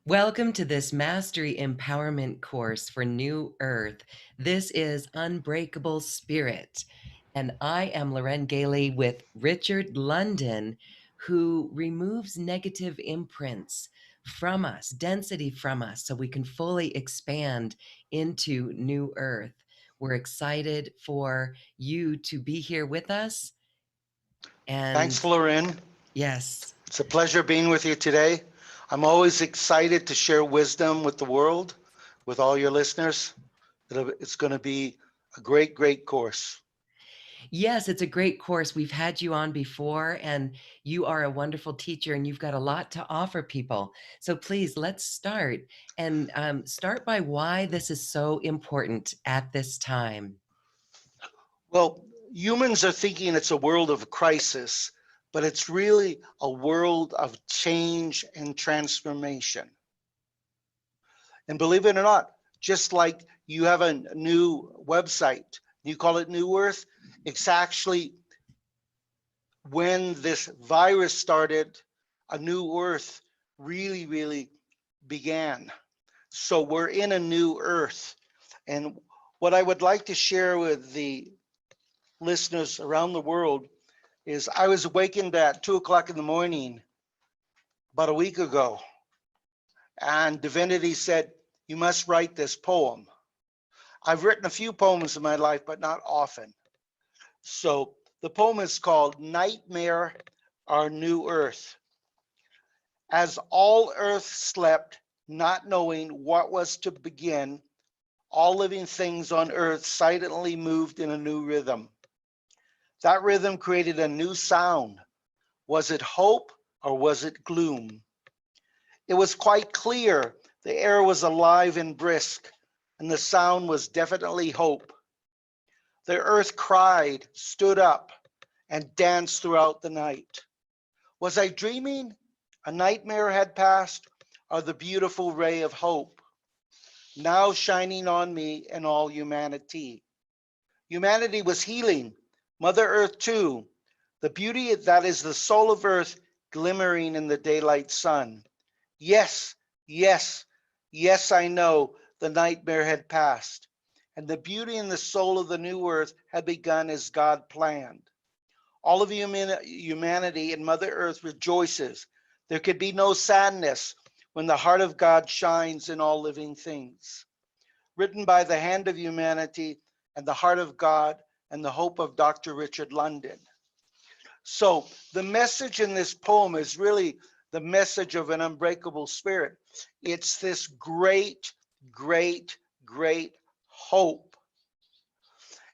Welcome to this Mastery Empowerment course for New Earth. This is Unbreakable Spirit. And I am Loren Gailey with Richard London, who removes negative imprints from us, density from us, so we can fully expand into New Earth. We're excited for you to be here with us. And Thanks, Loren. yes. It's a pleasure being with you today. I'm always excited to share wisdom with the world, with all your listeners. It's going to be a great, great course. Yes, it's a great course. We've had you on before, and you are a wonderful teacher, and you've got a lot to offer people. So please, let's start and start by why this is so important at this time. Well, humans are thinking it's a world of crisis, but it's really a world of change and transformation. And believe it or not, just like you have a new website, you call it New Earth, it's actually when this virus started, a new earth really began. So we're in a new earth. And what I would like to share with the listeners around the world is I was awakened at 2 o'clock in the morning about a week ago, and divinity said, "You must write this poem." I've written a few poems in my life, but not often. So the poem is called Nightmare, Our New Earth. As all earth slept, not knowing what was to begin, all living things on earth silently moved in a new rhythm. That rhythm created a new sound. Was it hope or was it gloom? It was quite clear the air was alive and brisk, and the sound was definitely hope. The earth cried, stood up, and danced throughout the night. Was I dreaming? A nightmare had passed, or the beautiful ray of hope now shining on me and all humanity. Humanity was healing, Mother Earth too, the beauty that is the soul of Earth glimmering in the daylight sun. Yes, yes, yes, I know the nightmare had passed, and the beauty in the soul of the new Earth had begun as God planned. All of humanity and Mother Earth rejoices. There could be no sadness when the heart of God shines in all living things. Written by the hand of humanity and the heart of God and the hope of Dr. Richard London. So the message in this poem is really the message of an unbreakable spirit. It's this great, great, great hope.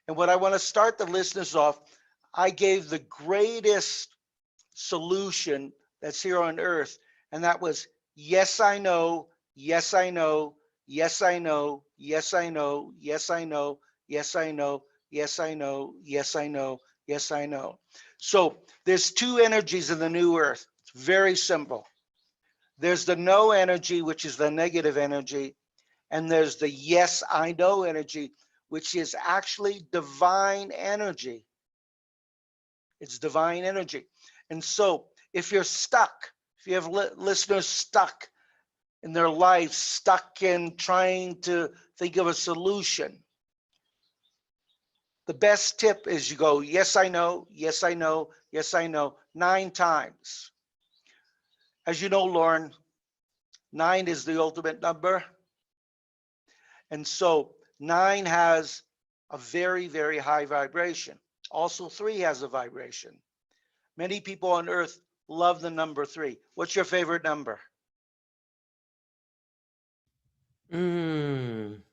And what I want to start the listeners off, I gave the greatest solution that's here on earth, and that was yes, I know, yes, I know, yes, I know, yes, I know, yes, I know, yes, I know, yes, I know, yes, I know, yes, I know. So there's two energies in the new earth. It's very simple. There's the no energy, which is the negative energy, and there's the yes, I know energy, which is actually divine energy. It's divine energy. And so if you're stuck, if you have listeners stuck in their life, stuck in trying to think of a solution, the best tip is you go, yes, I know, yes, I know, yes, I know, 9 times. As you know, Lauren, 9 is the ultimate number. And so 9 has a very high vibration. Also, 3 has a vibration. Many people on earth love the number 3. What's your favorite number? 11.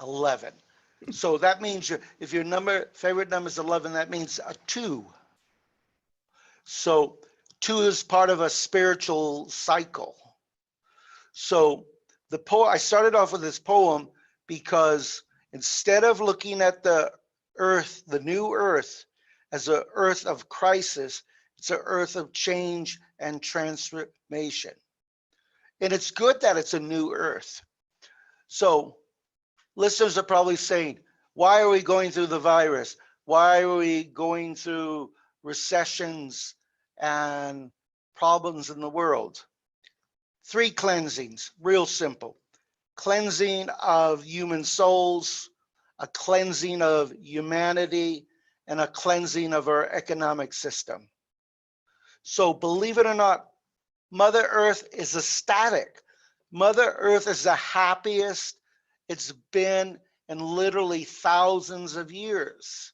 11. So that means if your favorite number is 11, that means a 2. So 2 is part of a spiritual cycle. So I started off with this poem because instead of looking at the earth, the new earth, as an earth of crisis, it's an earth of change and transformation. And it's good that it's a new earth. So listeners are probably saying, why are we going through the virus? Why are we going through recessions and problems in the world? Three cleansings, real simple. Cleansing of human souls, a cleansing of humanity, and a cleansing of our economic system. So believe it or not, Mother Earth is ecstatic. Mother Earth is the happiest it's been in literally thousands of years.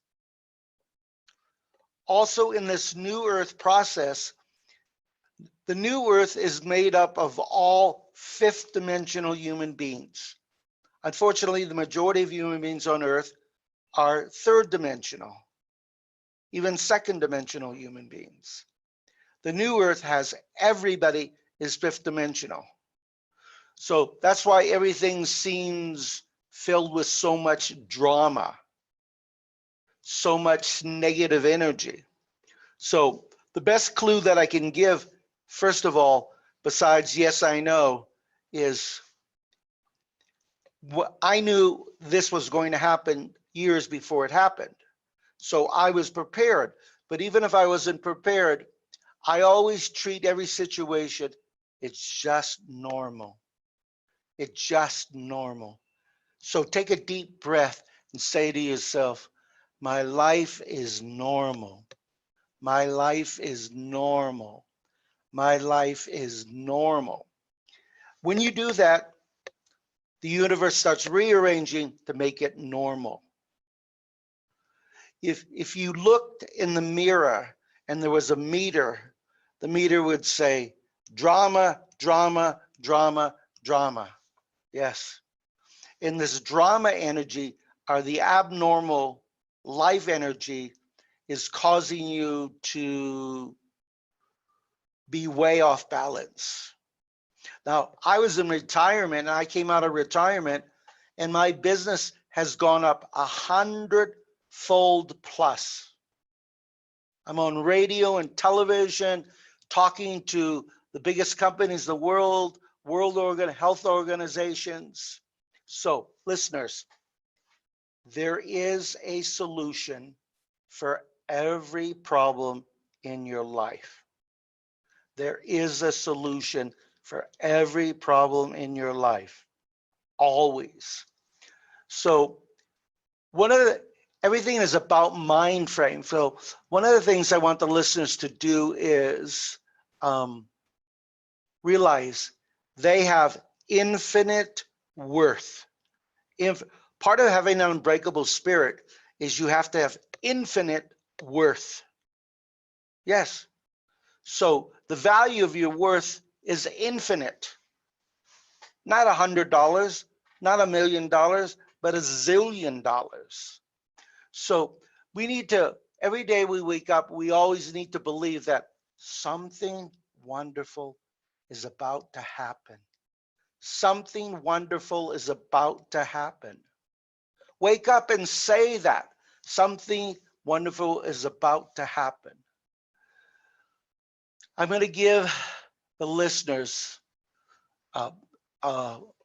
Also in this new Earth process, the new Earth is made up of all fifth dimensional human beings. Unfortunately, the majority of human beings on Earth are third dimensional, even second dimensional human beings. The new Earth has everybody is fifth dimensional. So that's why everything seems filled with so much drama, so much negative energy. So the best clue that I can give, first of all, besides yes, I know, is I knew this was going to happen years before it happened. So I was prepared. But even if I wasn't prepared, I always treat every situation, it's just normal. It's just normal. So take a deep breath and say to yourself, my life is normal. My life is normal. My life is normal. When you do that, the universe starts rearranging to make it normal. If you looked in the mirror and there was a meter, the meter would say drama, drama, drama, drama. Yes. In this drama energy are the abnormal life energy is causing you to be way off balance. Now, I was in retirement and I came out of retirement and my business has gone up 100-fold plus. I'm on radio and television talking to the biggest companies in the world, health organizations. So, listeners, there is a solution for every problem in your life. There is a solution for every problem in your life, always. So everything is about mind frame. So one of the things I want the listeners to do is realize they have infinite worth. Part of having an unbreakable spirit is you have to have infinite worth. Yes. So the value of your worth is infinite. Not $100, not $1 million, but $1 zillion. So we need to, every day we wake up, we always need to believe that something wonderful is about to happen. Something wonderful is about to happen. Wake up and say that something wonderful is about to happen. I'm going to give the listeners a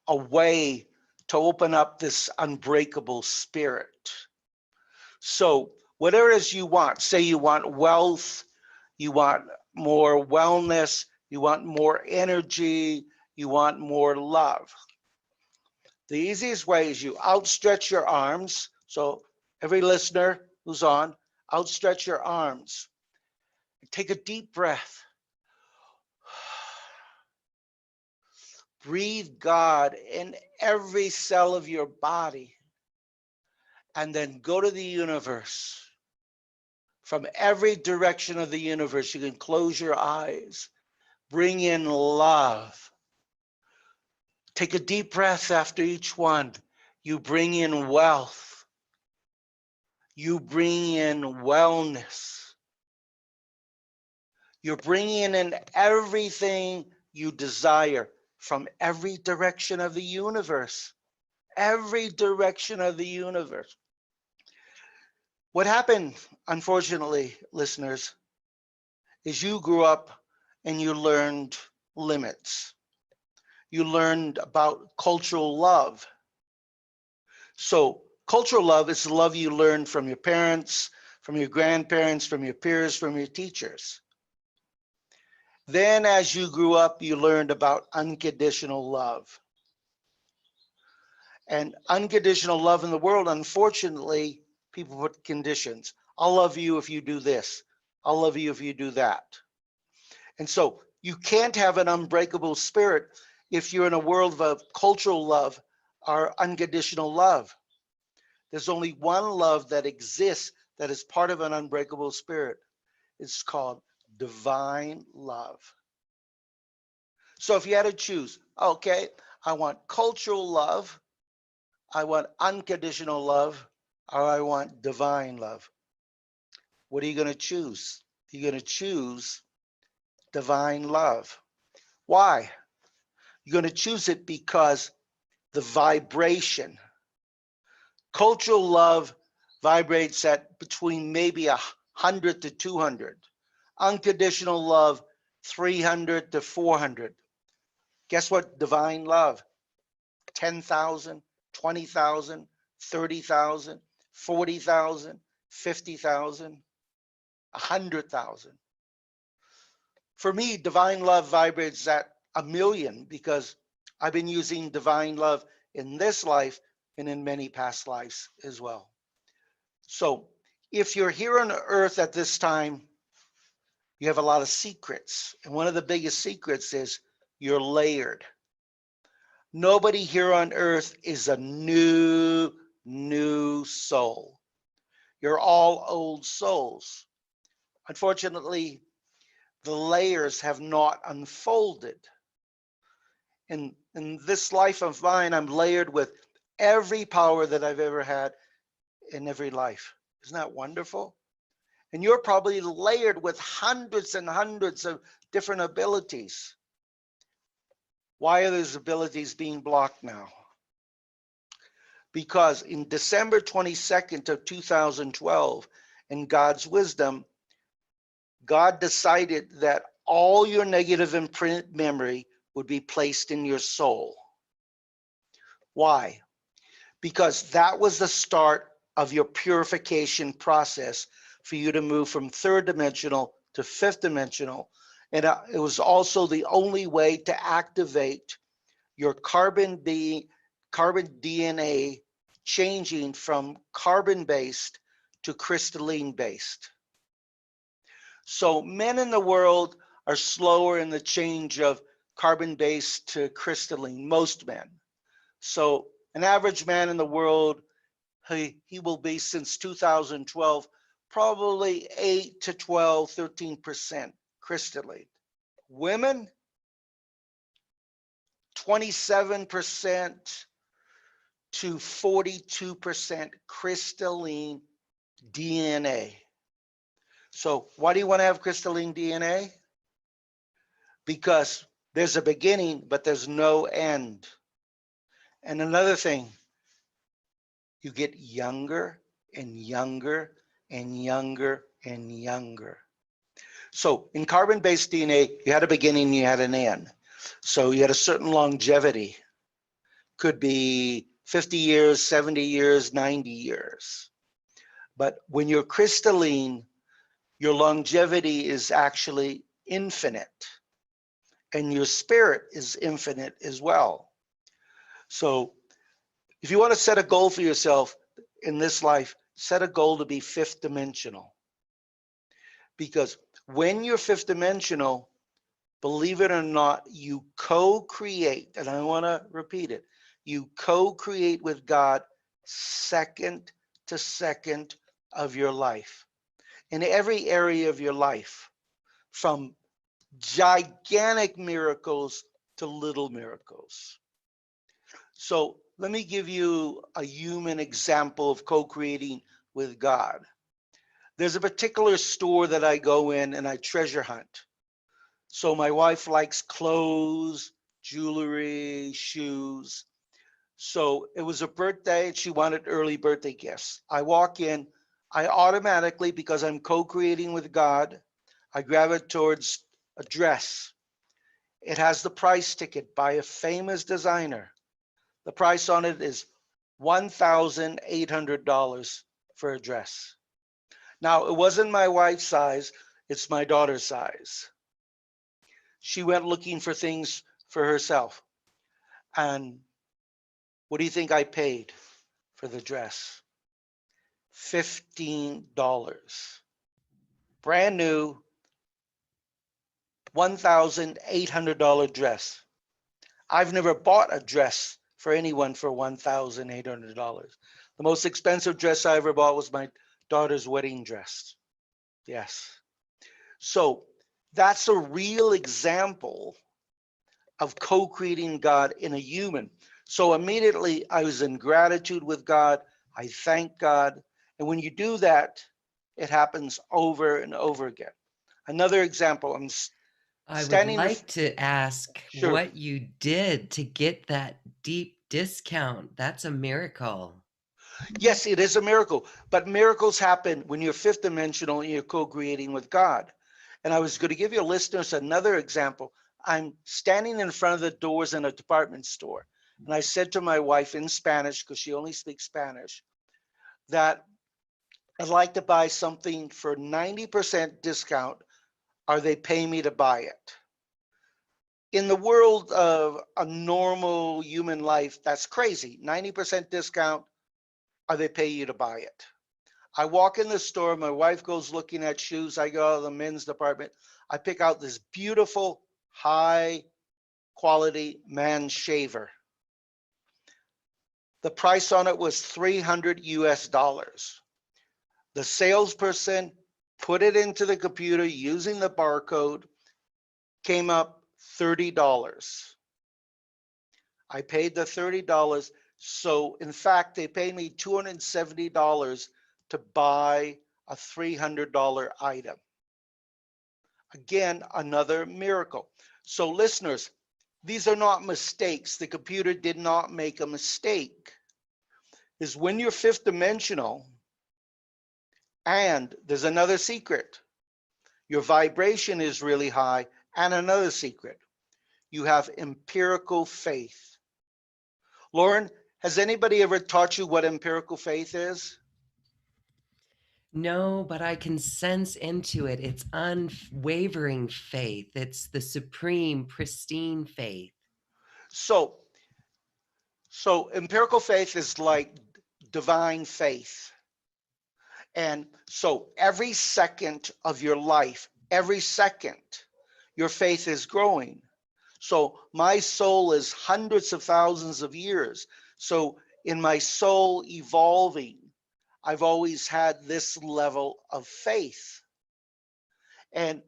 way to open up this unbreakable spirit. So whatever it is you want, say you want wealth, you want more wellness, you want more energy, you want more love. The easiest way is you outstretch your arms. So every listener who's on, outstretch your arms. Take a deep breath. Breathe God in every cell of your body. And then go to the universe. From every direction of the universe, you can close your eyes. Bring in love. Take a deep breath after each one. You bring in wealth. You bring in wellness. You're bringing in everything you desire from every direction of the universe. Every direction of the universe. What happened, unfortunately, listeners, is you grew up and you learned limits. You learned about cultural love. So cultural love is the love you learned from your parents, from your grandparents, from your peers, from your teachers. Then as you grew up, you learned about unconditional love. And unconditional love in the world, unfortunately, people put conditions. I'll love you if you do this. I'll love you if you do that. And so you can't have an unbreakable spirit if you're in a world of cultural love or unconditional love. There's only one love that exists that is part of an unbreakable spirit. It's called divine love. So if you had to choose, okay, I want cultural love, I want unconditional love, or I want divine love. What are you going to choose? You're going to choose divine love. Why? You're going to choose it because the vibration. Cultural love vibrates at between maybe 100 to 200. Unconditional love, 300 to 400. Guess what? Divine love, 10,000, 20,000, 30,000, 40,000, 50,000, 100,000. For me, divine love vibrates at 1,000,000 because I've been using divine love in this life and in many past lives as well. So if you're here on earth at this time, you have a lot of secrets. And one of the biggest secrets is you're layered. Nobody here on earth is a new soul. You're all old souls. Unfortunately, the layers have not unfolded. In this life of mine, I'm layered with every power that I've ever had in every life. Isn't that wonderful? And you're probably layered with hundreds and hundreds of different abilities. Why are those abilities being blocked now? Because in December 22nd of 2012, in God's wisdom, God decided that all your negative imprint memory would be placed in your soul. Why? Because that was the start of your purification process for you to move from third dimensional to fifth dimensional. And it was also the only way to activate your carbon DNA changing from carbon-based to crystalline-based. So men in the world are slower in the change of carbon-based to crystalline, most men. So an average man in the world, he will be since 2012, probably 8 to 12, 13% crystalline. Women, 27% to 42% crystalline DNA. So why do you want to have crystalline DNA? Because there's a beginning, but there's no end. And another thing, you get younger and younger and younger and younger. So in carbon-based DNA, you had a beginning, you had an end. So you had a certain longevity. Could be 50 years, 70 years, 90 years. But when you're crystalline, your longevity is actually infinite. And your spirit is infinite as well. So if you want to set a goal for yourself in this life, set a goal to be fifth dimensional. Because when you're fifth dimensional, believe it or not, you co-create, and I want to repeat it, you co-create with God second to second of your life, in every area of your life, from gigantic miracles to little miracles. So let me give you a human example of co-creating with God. There's a particular store that I go in and I treasure hunt. So my wife likes clothes, jewelry, shoes. So it was a birthday and she wanted early birthday gifts. I walk in, I automatically, because I'm co-creating with God, I gravitate towards a dress. It has the price ticket by a famous designer. The price on it is $1,800 for a dress. Now, it wasn't my wife's size, it's my daughter's size. She went looking for things for herself. And what do you think I paid for the dress? $15. Brand new, $1,800 dress. I've never bought a dress for anyone for $1,800. The most expensive dress I ever bought was my daughter's wedding dress. Yes. So that's a real example of co-creating God in a human. So immediately I was in gratitude with God. I thank God. And when you do that, it happens over and over again. Another example, I'm I would standing in, like to ask sure. what you did to get that deep discount. That's a miracle. Yes, it is a miracle, but miracles happen when you're fifth dimensional and you're co-creating with God. And I was going to give your listeners another example. I'm standing in front of the doors in a department store, and I said to my wife in Spanish, because she only speaks Spanish, that I'd like to buy something for 90% discount. Are they paying me to buy it? In the world of a normal human life, that's crazy. 90% discount, are they pay you to buy it? I walk in the store, my wife goes looking at shoes. I go to the men's department. I pick out this beautiful, high quality man shaver. The price on it was 300 US dollars. The salesperson put it into the computer using the barcode, came up $30. I paid the $30. So in fact, they paid me $270 to buy a $300 item. Again, another miracle. So listeners, these are not mistakes. The computer did not make a mistake. Is when you're fifth dimensional, and there's another secret. Your vibration is really high, and another secret. You have empirical faith. Lauren, has anybody ever taught you what empirical faith is? No, but I can sense into it. It's unwavering faith. It's the supreme, pristine faith. So, so empirical faith is like divine faith. And so every second of your life, every second, your faith is growing. So my soul is hundreds of thousands of years. So in my soul evolving, I've always had this level of faith. And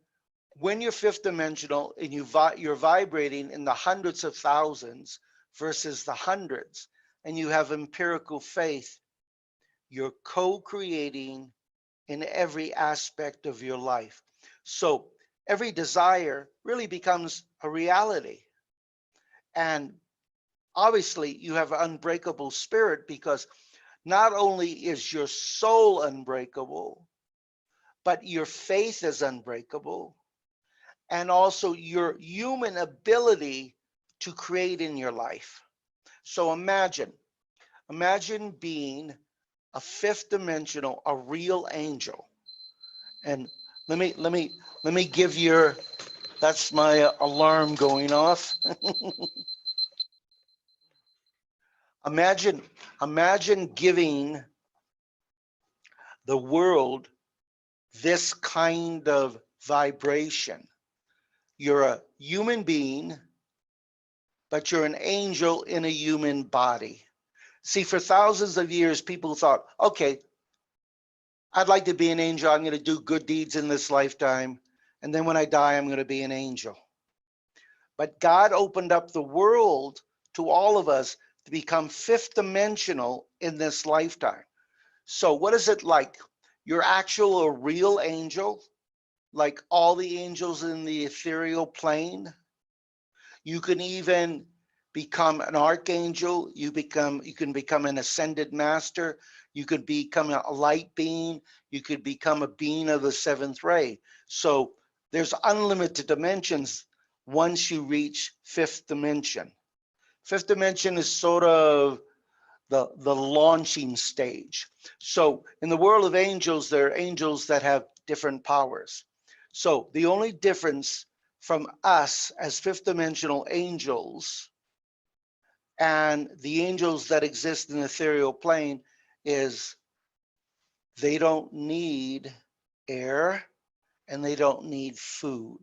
when you're fifth dimensional and you're vibrating in the hundreds of thousands versus the hundreds, and you have empirical faith, you're co-creating in every aspect of your life. So every desire really becomes a reality. And obviously you have an unbreakable spirit, because not only is your soul unbreakable, but your faith is unbreakable, and also your human ability to create in your life. So imagine being a fifth dimensional, a real angel. And let me give your, that's my alarm going off. imagine imagine giving the world this kind of vibration. You're a human being, but you're an angel in a human body. See, for thousands of years, people thought, okay, I'd like to be an angel. I'm going to do good deeds in this lifetime. And then when I die, I'm going to be an angel. But God opened up the world to all of us to become fifth dimensional in this lifetime. So what is it like? You're actual a real angel, like all the angels in the ethereal plane. You can even become an archangel. You can become an ascended master. You could become a light being. You could become a being of the seventh ray. So there's unlimited dimensions once you reach fifth dimension. Fifth dimension is sort of the launching stage. So in the world of angels, there are angels that have different powers. So the only difference from us as fifth dimensional angels and the angels that exist in the ethereal plane is they don't need air and they don't need food.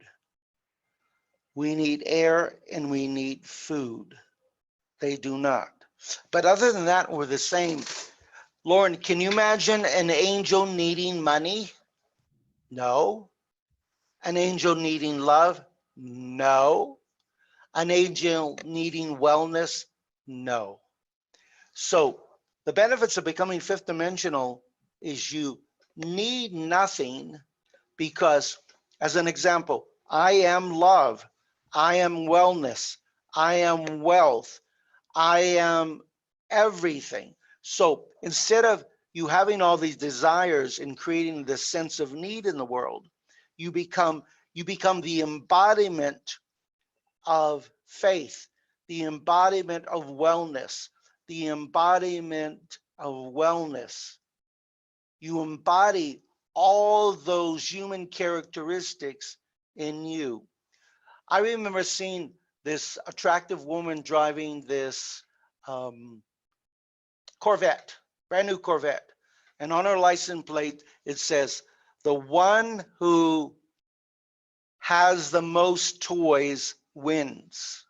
We need air and we need food. They do not. But other than that, we're the same. Lauren, can you imagine an angel needing money? No. An angel needing love? No. An angel needing wellness? No. So the benefits of becoming fifth dimensional is you need nothing because, as an example, I am love, I am wellness, I am wealth, I am everything. So instead of you having all these desires and creating this sense of need in the world, you become the embodiment of faith, the embodiment of wellness, the embodiment of wellness. You embody all those human characteristics in you. I remember seeing this attractive woman driving this Corvette, brand new Corvette. And on her license plate, it says, the one who has the most toys wins.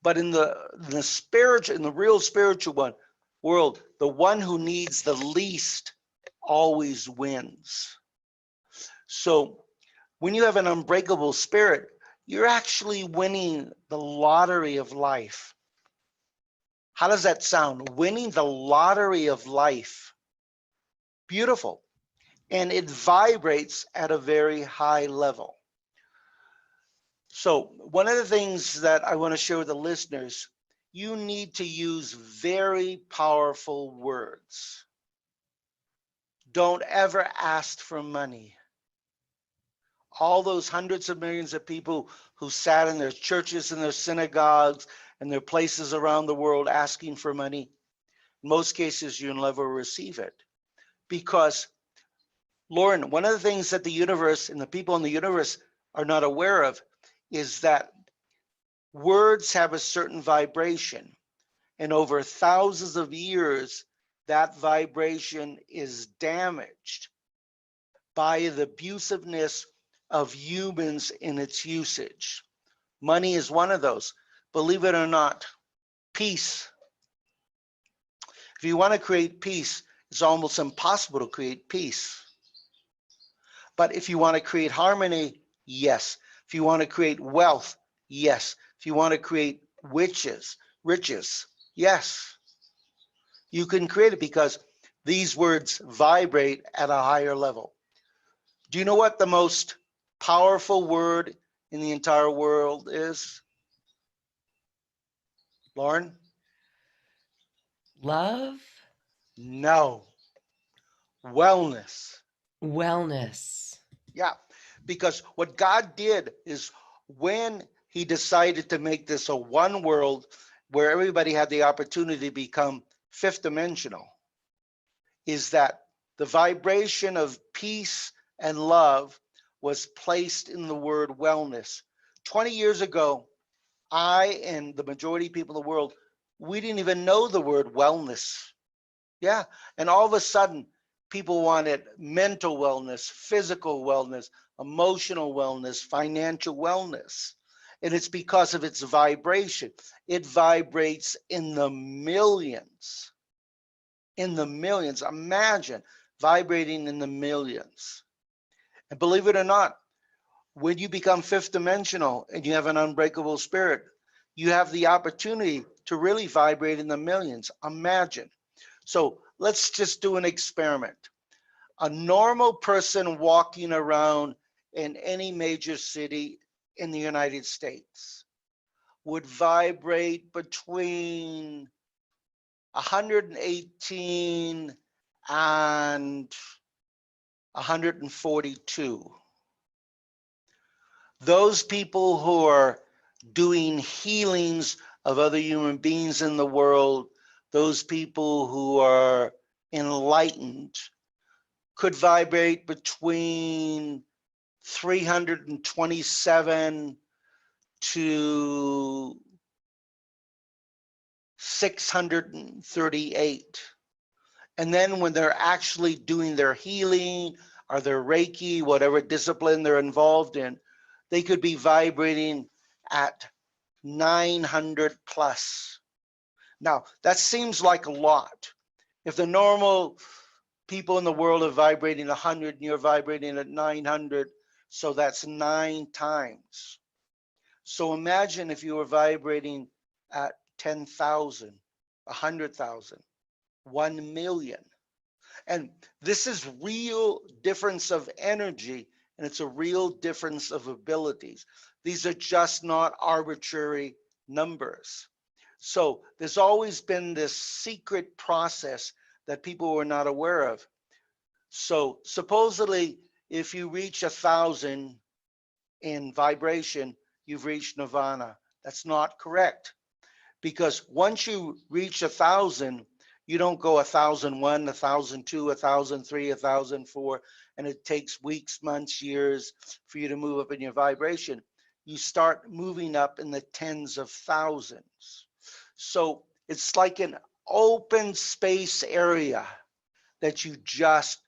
But in the spiritual, in the real spiritual world, the one who needs the least always wins. So when you have an unbreakable spirit, you're actually winning the lottery of life. How does that sound? Winning the lottery of life. Beautiful. And it vibrates at a very high level. So one of the things that I want to share with the listeners, you need to use very powerful words. Don't ever ask for money. All those hundreds of millions of people who sat in their churches and their synagogues and their places around the world asking for money, in most cases, you'll never receive it. Because, Lauren, one of the things that the universe and the people in the universe are not aware of is that words have a certain vibration. And over thousands of years, that vibration is damaged by the abusiveness of humans in its usage. Money is one of those. Believe it or not, peace. If you want to create peace, it's almost impossible to create peace. But if you want to create harmony, yes. If you want to create wealth, yes. If you want to create riches, yes. You can create it because these words vibrate at a higher level. Do you know what the most powerful word in the entire world is? Lauren? Love, No. Wellness. wellness. Yeah, because what God did is when he decided to make this a one world where everybody had the opportunity to become fifth dimensional, is that the vibration of peace and love was placed in the word wellness. 20 years ago, I and the majority of people in the world, we didn't even know the word wellness. Yeah. And all of a sudden, people wanted mental wellness, physical wellness, emotional wellness, financial wellness. And it's because of its vibration. It vibrates in the millions. In the millions. Imagine vibrating in the millions. And believe it or not, when you become fifth dimensional and you have an unbreakable spirit, you have the opportunity to really vibrate in the millions. Imagine. So let's just do an experiment. A normal person walking around in any major city in the United States would vibrate between 118 and 142. Those people who are doing healings of other human beings in the world, those people who are enlightened, could vibrate between 327 to 638. And then when they're actually doing their healing or their Reiki, whatever discipline they're involved in, they could be vibrating at 900 plus. Now, that seems like a lot. If the normal people in the world are vibrating 100 and you're vibrating at 900, so that's 9 times. So imagine if you were vibrating at 10,000, 100,000, 1 million. And this is real difference of energy, and it's a real difference of abilities. These are just not arbitrary numbers. So there's always been this secret process that people were not aware of. So supposedly, if you reach 1,000 in vibration, you've reached nirvana. That's not correct, because once you reach 1,000, you don't go 1,001, 1,002, 1,003, 1,004, and it takes weeks, months, years for you to move up in your vibration. You start moving up in the tens of thousands. So it's like an open space area that you just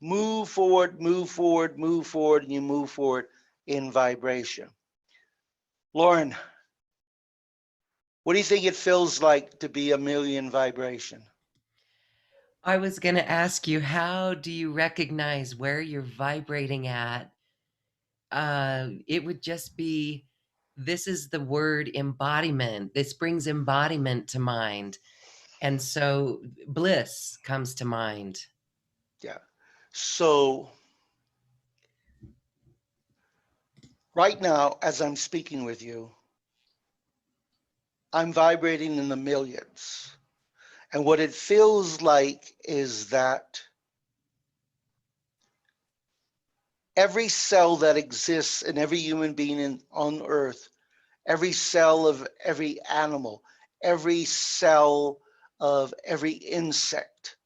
move forward, move forward, move forward, and you move forward in vibration. Lauren, what do you think it feels like to be a million vibration? I was going to ask you, how do you recognize where you're vibrating at? It would just be, this is the word embodiment. This brings embodiment to mind. And so bliss comes to mind. Yeah. So right now, as I'm speaking with you, I'm vibrating in the millions. And what it feels like is that every cell that exists in every human being on earth, every cell of every animal, every cell of every insect,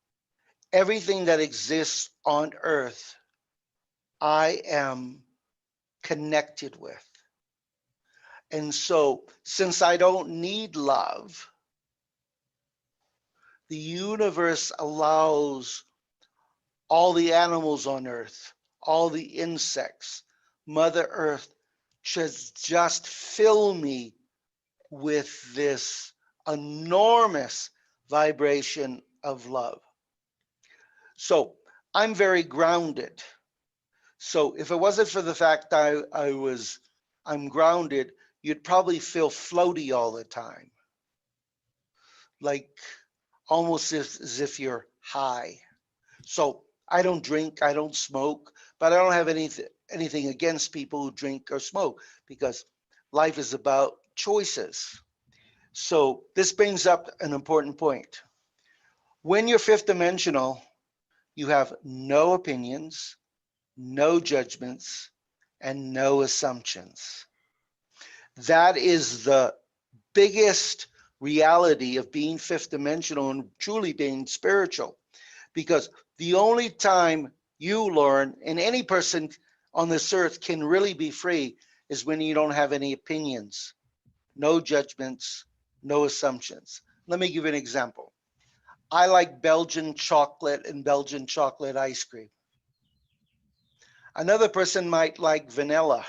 everything that exists on earth, I am connected with. And so, since I don't need love, the universe allows all the animals on earth, all the insects, Mother Earth, to just fill me with this enormous vibration of love. So I'm very grounded. So if it wasn't for the fact I'm grounded, you'd probably feel floaty all the time, like almost as if you're high. So I don't drink, I don't smoke, but I don't have anything against people who drink or smoke, because life is about choices. So this brings up an important point. When you're fifth dimensional, you have no opinions, no judgments, and no assumptions. That is the biggest reality of being fifth dimensional and truly being spiritual. Because the only time you, Lauren, and any person on this earth can really be free is when you don't have any opinions, no judgments, no assumptions. Let me give you an example. I like Belgian chocolate and Belgian chocolate ice cream. Another person might like vanilla.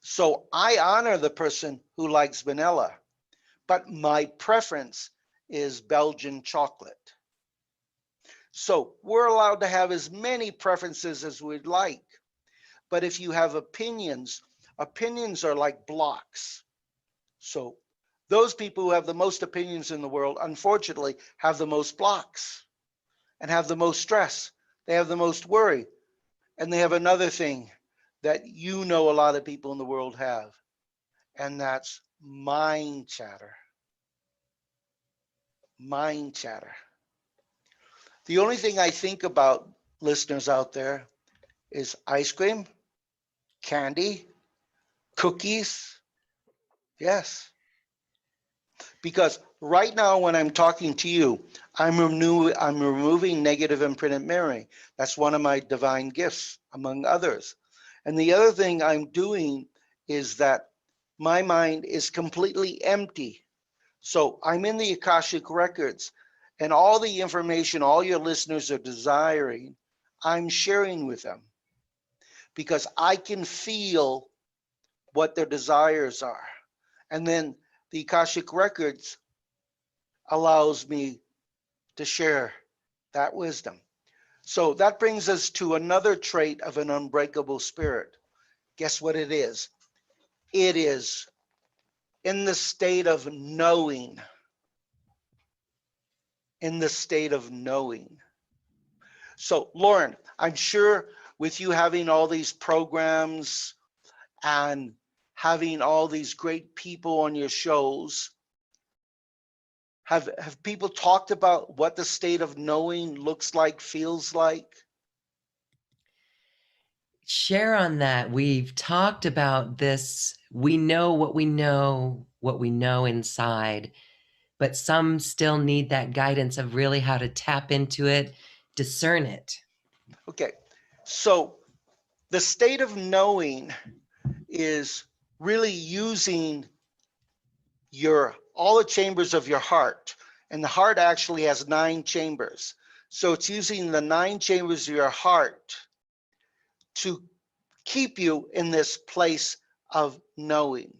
So I honor the person who likes vanilla, but my preference is Belgian chocolate. So we're allowed to have as many preferences as we'd like. But if you have opinions, opinions are like blocks. So those people who have the most opinions in the world, unfortunately, have the most blocks and have the most stress. They have the most worry. And they have another thing that you know a lot of people in the world have, and that's mind chatter. Mind chatter. The only thing I think about, listeners out there, is ice cream, candy, cookies. Yes. Because right now, when I'm talking to you, I'm removing negative imprinted memory. That's one of my divine gifts, among others. And the other thing I'm doing is that my mind is completely empty. So I'm in the Akashic records, and all the information all your listeners are desiring, I'm sharing with them because I can feel what their desires are. And then the Akashic records allows me to share that wisdom. So that brings us to another trait of an unbreakable spirit. Guess what it is? It is in the state of knowing, in the state of knowing. So, Lauren, I'm sure with you having all these programs and having all these great people on your shows, have people talked about what the state of knowing looks like, feels like? Share on that. We've talked about this. We know what we know inside, but some still need that guidance of really how to tap into it, discern it. Okay, so the state of knowing is really using your all the chambers of your heart, and the heart actually has 9 chambers. So it's using the 9 chambers of your heart to keep you in this place of knowing.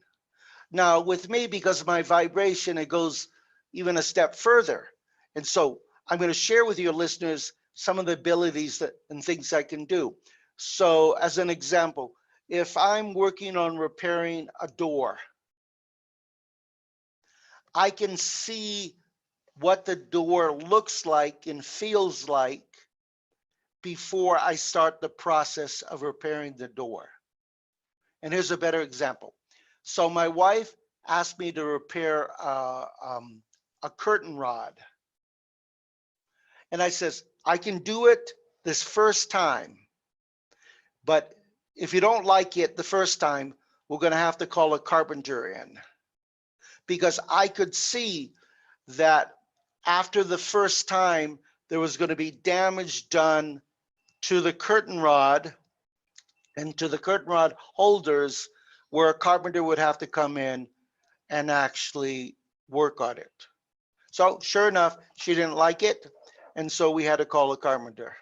Now, with me, because of my vibration, it goes even a step further. And so I'm going to share with your listeners some of the abilities that, and things I can do. So, as an example, if I'm working on repairing a door, I can see what the door looks like and feels like before I start the process of repairing the door. And here's a better example. So my wife asked me to repair a curtain rod. And I says, I can do it this first time, but if you don't like it the first time, we're going to have to call a carpenter in. Because I could see that after the first time, there was going to be damage done to the curtain rod and to the curtain rod holders, where a carpenter would have to come in and actually work on it. So sure enough, she didn't like it. And so we had to call a carpenter.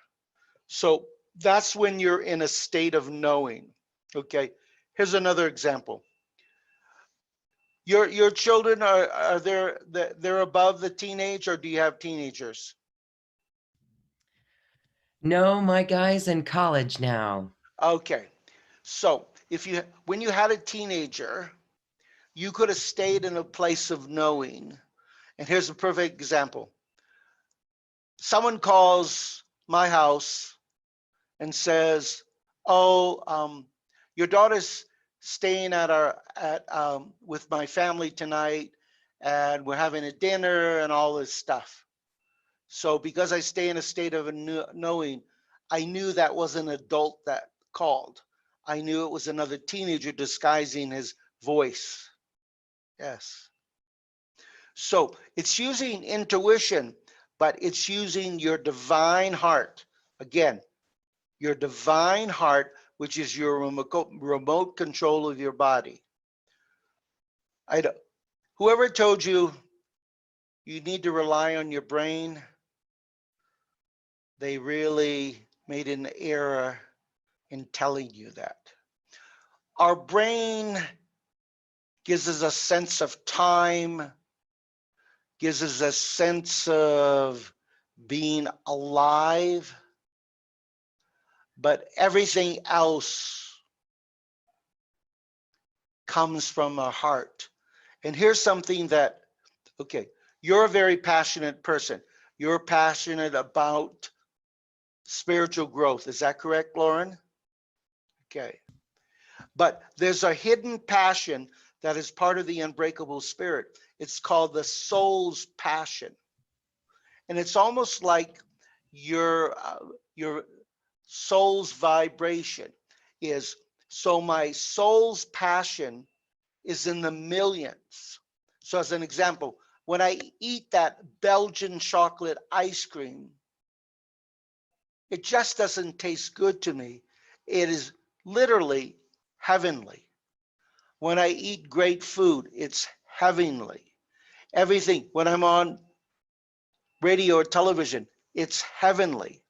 So that's when you're in a state of knowing. Okay. Here's another example. Your children are they're above the teenage, or do you have teenagers? No, my guy's in college now. Okay. So if you when you had a teenager, you could have stayed in a place of knowing. And here's a perfect example. Someone calls my house and says, "Oh, your daughter's staying at our at with my family tonight, and we're having a dinner and all this stuff." So because I stay in a state of knowing, I knew that was an adult that called. I knew it was another teenager disguising his voice. Yes. So it's using intuition, but it's using your divine heart. Again, your divine heart, which is your remote control of your body. I don't, whoever told you you need to rely on your brain, they really made an error in telling you that. Our brain gives us a sense of time, gives us a sense of being alive, but everything else comes from our heart. And here's something that, okay, you're a very passionate person. You're passionate about spiritual growth. Is that correct, Lauren? Okay. But there's a hidden passion that is part of the unbreakable spirit. It's called the soul's passion. And it's almost like your soul's vibration is, so my soul's passion is in the millions. So as an example, when I eat that Belgian chocolate ice cream, it just doesn't taste good to me. It is literally heavenly. When I eat great food, it's heavenly. Everything, when I'm on radio or television, it's heavenly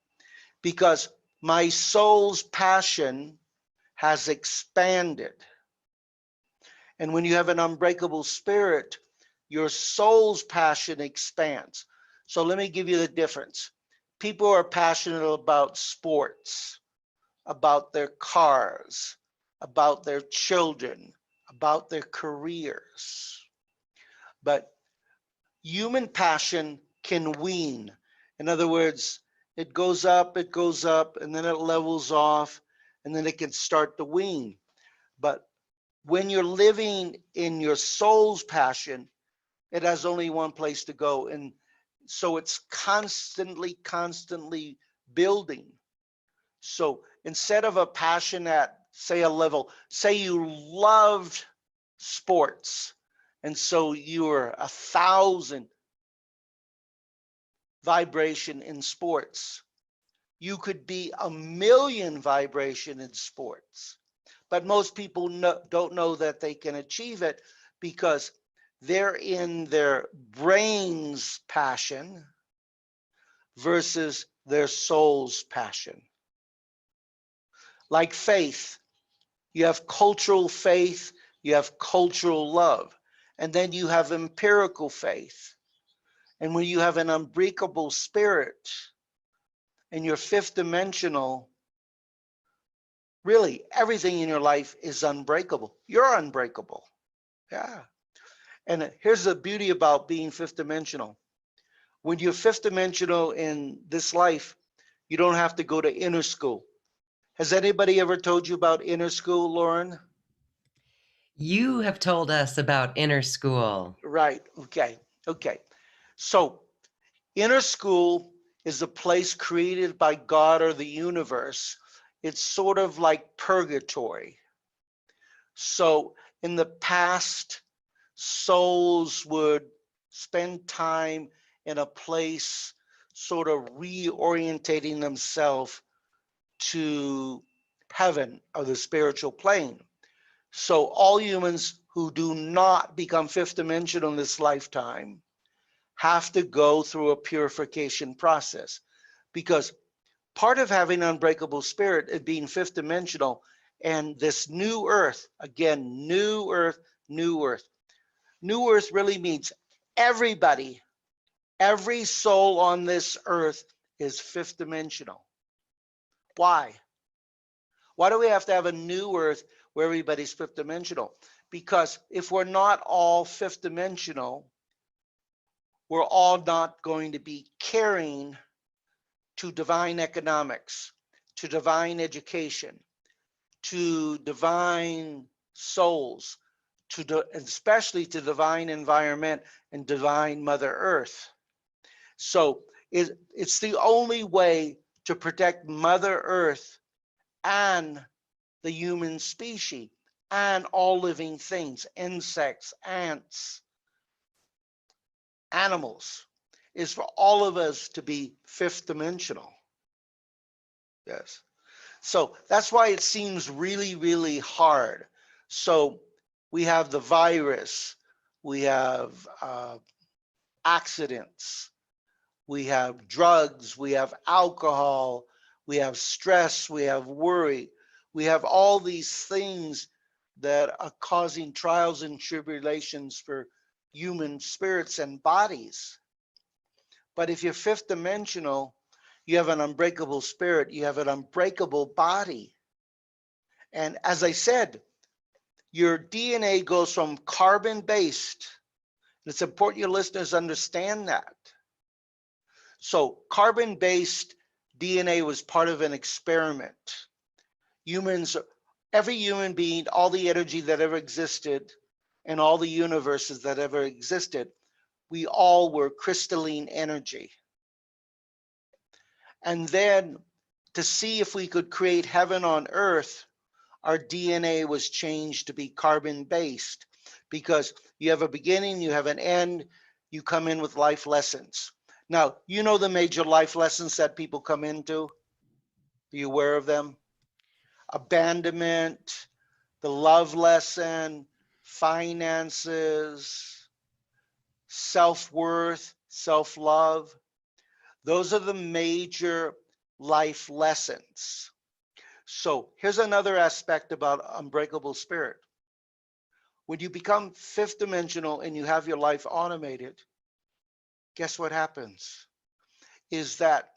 because my soul's passion has expanded. And when you have an unbreakable spirit, your soul's passion expands. So let me give you the difference. People are passionate about sports, about their cars, about their children, about their careers. But human passion can wean. In other words, it goes up, and then it levels off, and then it can start to wean. But when you're living in your soul's passion, it has only one place to go. And so it's constantly building. So instead of a passion at, say, a level, say you loved sports, and so you were 1,000 vibration in sports, you could be 1,000,000 vibration in sports. But most people don't know that they can achieve it because they're in their brain's passion versus their soul's passion. Like faith, you have cultural faith, you have cultural love, and then you have empirical faith. And when you have an unbreakable spirit and you're fifth dimensional, really everything in your life is unbreakable. You're unbreakable. Yeah. And here's the beauty about being fifth dimensional. When you're fifth dimensional in this life, you don't have to go to inner school. Has anybody ever told you about inner school, Lauren? You have told us about inner school. Right. Okay. Okay. So, inner school is a place created by God or the universe. It's sort of like purgatory. So, in the past, souls would spend time in a place sort of reorientating themselves to heaven or the spiritual plane. So all humans who do not become fifth dimensional in this lifetime have to go through a purification process because part of having an unbreakable spirit is being fifth dimensional and this new earth, again, new earth, new earth. New earth really means everybody, every soul on this earth is fifth dimensional. Why? Why do we have to have a new earth where everybody's fifth dimensional? Because if we're not all fifth dimensional, we're all not going to be caring to divine economics, to divine education, to divine souls, especially to divine environment and divine Mother Earth. So it's the only way to protect Mother Earth and the human species and all living things, insects, ants, animals, is for all of us to be fifth dimensional. Yes. So that's why it seems really, really hard. So we have the virus, we have accidents, we have drugs, we have alcohol, we have stress, we have worry, we have all these things that are causing trials and tribulations for human spirits and bodies. But if you're fifth dimensional, you have an unbreakable spirit, you have an unbreakable body. And as I said, your DNA goes from carbon based. It's important your listeners understand that. So carbon based DNA was part of an experiment. Humans, every human being, all the energy that ever existed, and all the universes that ever existed, we all were crystalline energy. And then to see if we could create heaven on earth, our DNA was changed to be carbon based because you have a beginning, you have an end, you come in with life lessons. Now, you know the major life lessons that people come into? Are you aware of them? abandonment, the love lesson, finances, self-worth, self-love. Those are the major life lessons. So here's another aspect about Unbreakable Spirit. When you become fifth dimensional and you have your life automated, guess what happens? Is that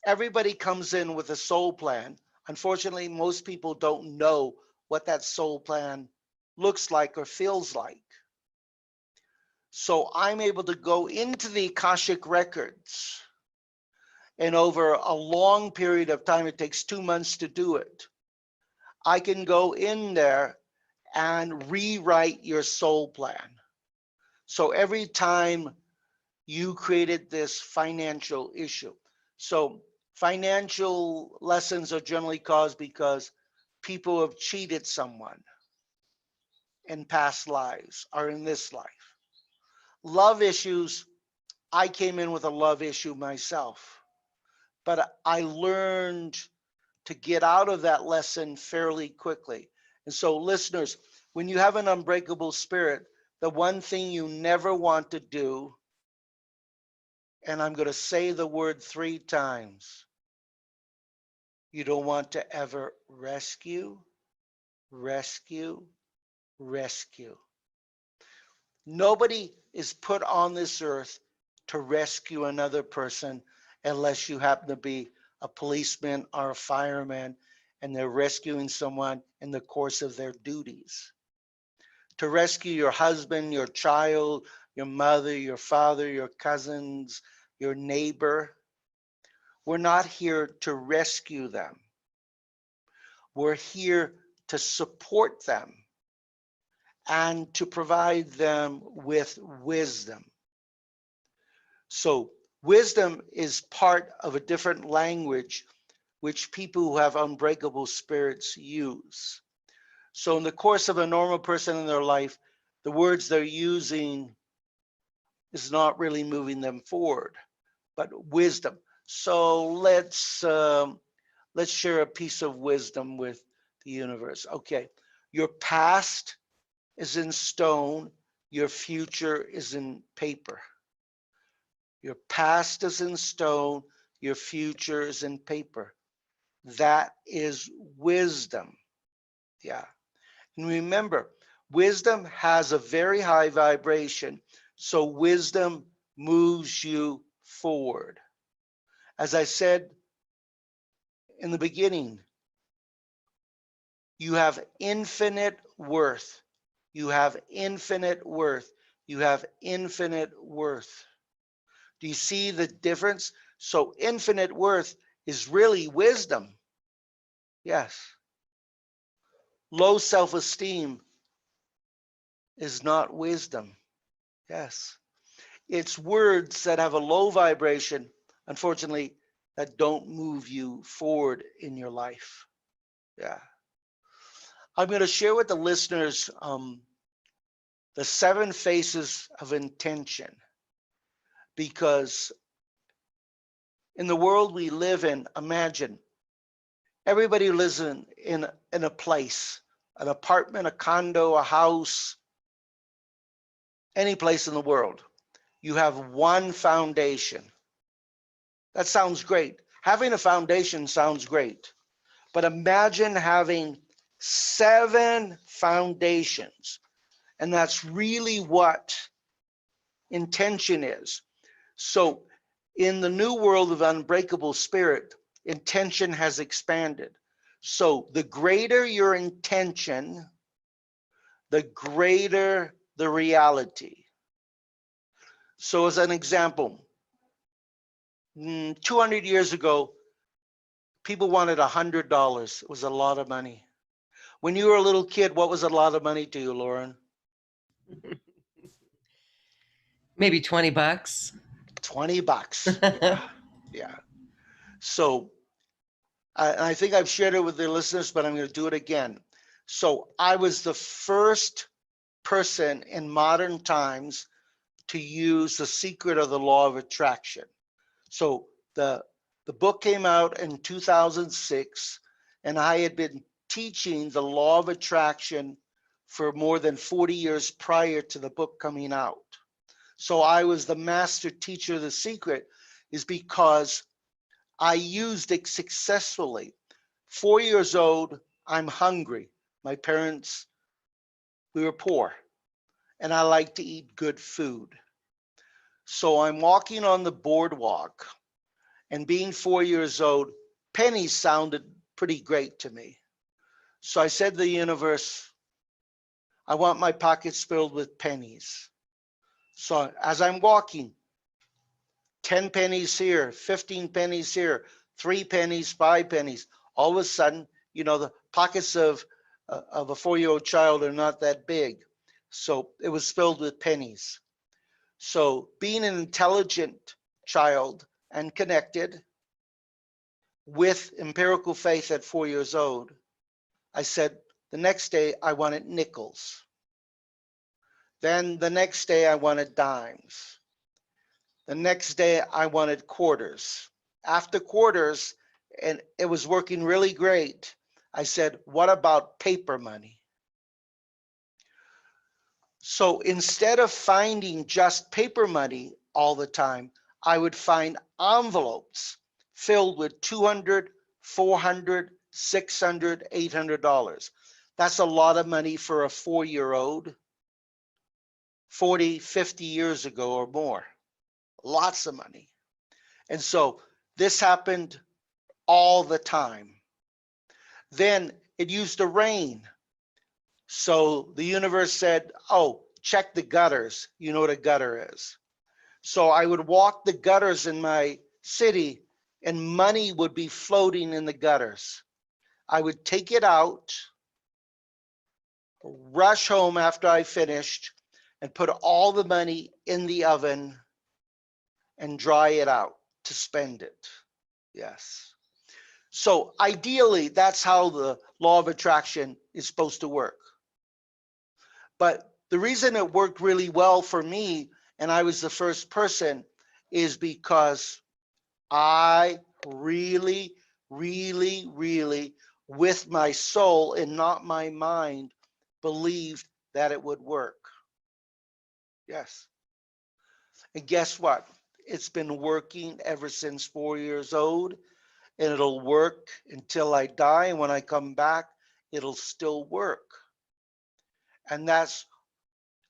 everybody comes in with a soul plan. Unfortunately, most people don't know what that soul plan looks like or feels like. So I'm able to go into the Akashic records, and over a long period of time, it takes 2 months to do it. I can go in there and rewrite your soul plan. So every time you created this financial issue. So financial lessons are generally caused because people have cheated someone in past lives or in this life. Love issues, I came in with a love issue myself, but I learned to get out of that lesson fairly quickly. And so listeners, when you have an unbreakable spirit, the one thing you never want to do, and I'm going to say the word 3 times, you don't want to ever rescue, rescue, rescue. Nobody is put on this earth to rescue another person unless you happen to be a policeman or a fireman and they're rescuing someone in the course of their duties. To rescue your husband, your child, your mother, your father, your cousins, your neighbor. We're not here to rescue them. We're here to support them and to provide them with wisdom. So wisdom is part of a different language which people who have unbreakable spirits use. So in the course of a normal person in their life, the words they're using is not really moving them forward, but wisdom. So let's share a piece of wisdom with the universe. Okay, your past is in stone, your future is in paper. Your past is in stone, your future is in paper. That is wisdom. Yeah. And remember, wisdom has a very high vibration, so wisdom moves you forward. As I said in the beginning, you have infinite worth. You have infinite worth. You have infinite worth. Do you see the difference? So infinite worth is really wisdom. Yes. Low self-esteem is not wisdom. Yes. It's words that have a low vibration, unfortunately, that don't move you forward in your life. Yeah. I'm going to share with the listeners the 7 faces of intention, because in the world we live in, imagine everybody lives in a place, an apartment, a condo, a house, any place in the world. You have one foundation. That sounds great. Having a foundation sounds great. But imagine having 7 foundations. And that's really what intention is. So in the new world of Unbreakable Spirit, intention has expanded. So the greater your intention, the greater the reality. So as an example, 200 years ago, people wanted $100. It was a lot of money. When you were a little kid, what was a lot of money to you, Lauren? Maybe 20 bucks. 20 bucks. Yeah. Yeah. So I think I've shared it with the listeners, but I'm going to do it again. So I was the first person in modern times to use the secret of the law of attraction. So the book came out in 2006, And I had been teaching the law of attraction for more than 40 years prior to the book coming out. So I was the master teacher. The secret is because I used it successfully. 4 years old, I'm hungry. My parents, we were poor, and I like to eat good food. So I'm walking on the boardwalk, and being 4 years old, pennies sounded pretty great to me. So I said to the universe, I want my pockets filled with pennies. So as I'm walking, 10 pennies here, 15 pennies here, 3 pennies, 5 pennies. All of a sudden, the pockets of a 4-year-old child are not that big. So it was filled with pennies. So being an intelligent child and connected with empirical faith at 4 years old, I said the next day I wanted nickels. Then the next day I wanted dimes. The next day I wanted quarters. After quarters, and it was working really great, I said, what about paper money? So instead of finding just paper money all the time, I would find envelopes filled with 200, 400, 600, $800. That's a lot of money for a 4-year-old 40, 50 years ago or more. Lots of money. And so this happened all the time. Then it used to rain. So the universe said, oh, check the gutters. You know what a gutter is. So I would walk the gutters in my city and money would be floating in the gutters. I would take it out, rush home after I finished, and put all the money in the oven and dry it out to spend it. Yes. So ideally, that's how the law of attraction is supposed to work. But the reason it worked really well for me, and I was the first person, is because I really, really, really, with my soul and not my mind, believed that it would work. Yes. And guess what? It's been working ever since 4 years old, and it'll work until I die. And when I come back, it'll still work. And that's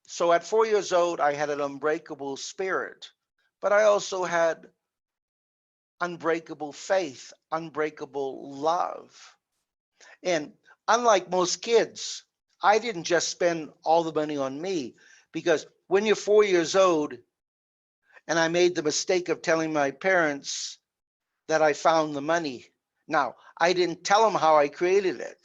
so at 4 years old, I had an unbreakable spirit, but I also had unbreakable faith, unbreakable love. And unlike most kids, I didn't just spend all the money on me, because when you're 4 years old, and I made the mistake of telling my parents that I found the money. Now, I didn't tell them how I created it,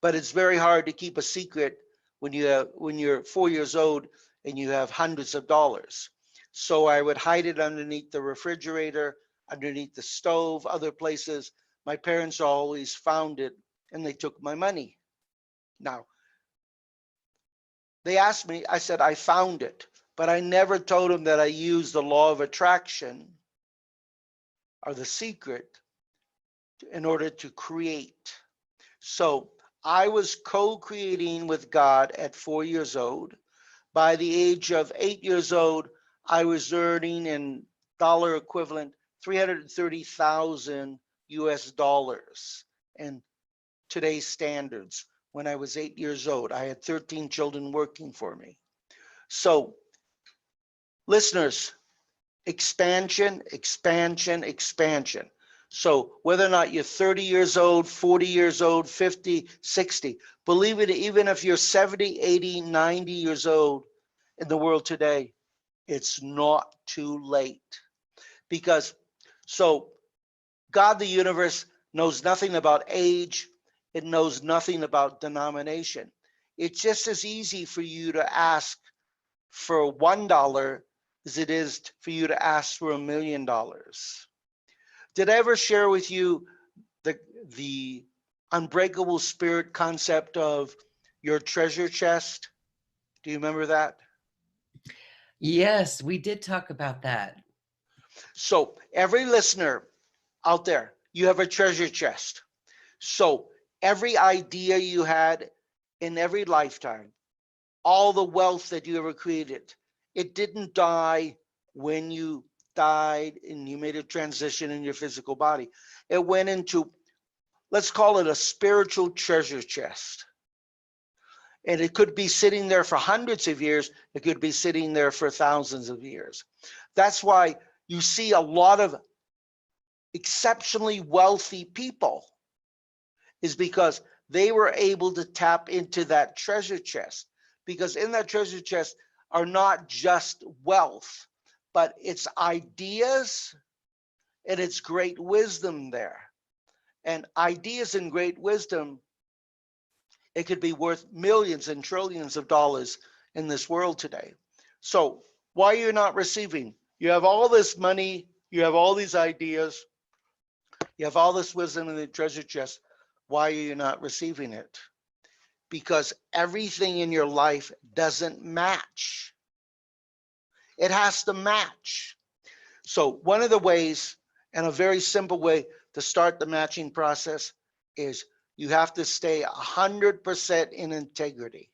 but it's very hard to keep a secret when you're 4 years old and you have hundreds of dollars. So I would hide it underneath the refrigerator, underneath the stove, other places. My parents always found it and they took my money. Now, they asked me, I said, I found it, but I never told them that I used the law of attraction or the secret in order to create. So I was co-creating with God at 4 years old. By the age of 8 years old, I was earning in dollar equivalent 330,000 US dollars in today's standards. When I was 8 years old, I had 13 children working for me. So listeners, expansion, expansion, expansion. So whether or not you're 30 years old, 40 years old, 50, 60, believe it, even if you're 70, 80, 90 years old in the world today, it's not too late. Because so God, the universe, knows nothing about age. It knows nothing about denomination. It's just as easy for you to ask for $1 as it is for you to ask for $1,000,000. Did I ever share with you the unbreakable spirit concept of your treasure chest? Do you remember that? Yes, we did talk about that. So every listener out there, you have a treasure chest. So every idea you had in every lifetime, all the wealth that you ever created, it didn't die when you died and you made a transition in your physical body. It went into, let's call it a spiritual treasure chest. And it could be sitting there for hundreds of years. It could be sitting there for thousands of years. That's why you see a lot of exceptionally wealthy people, is because they were able to tap into that treasure chest. Because in that treasure chest are not just wealth, but it's ideas and it's great wisdom there. And ideas and great wisdom, it could be worth millions and trillions of dollars in this world today. So why are you not receiving? You have all this money, you have all these ideas, you have all this wisdom in the treasure chest. Why are you not receiving it? Because everything in your life doesn't match. It has to match. So one of the ways, and a very simple way to start the matching process, is you have to stay 100% in integrity.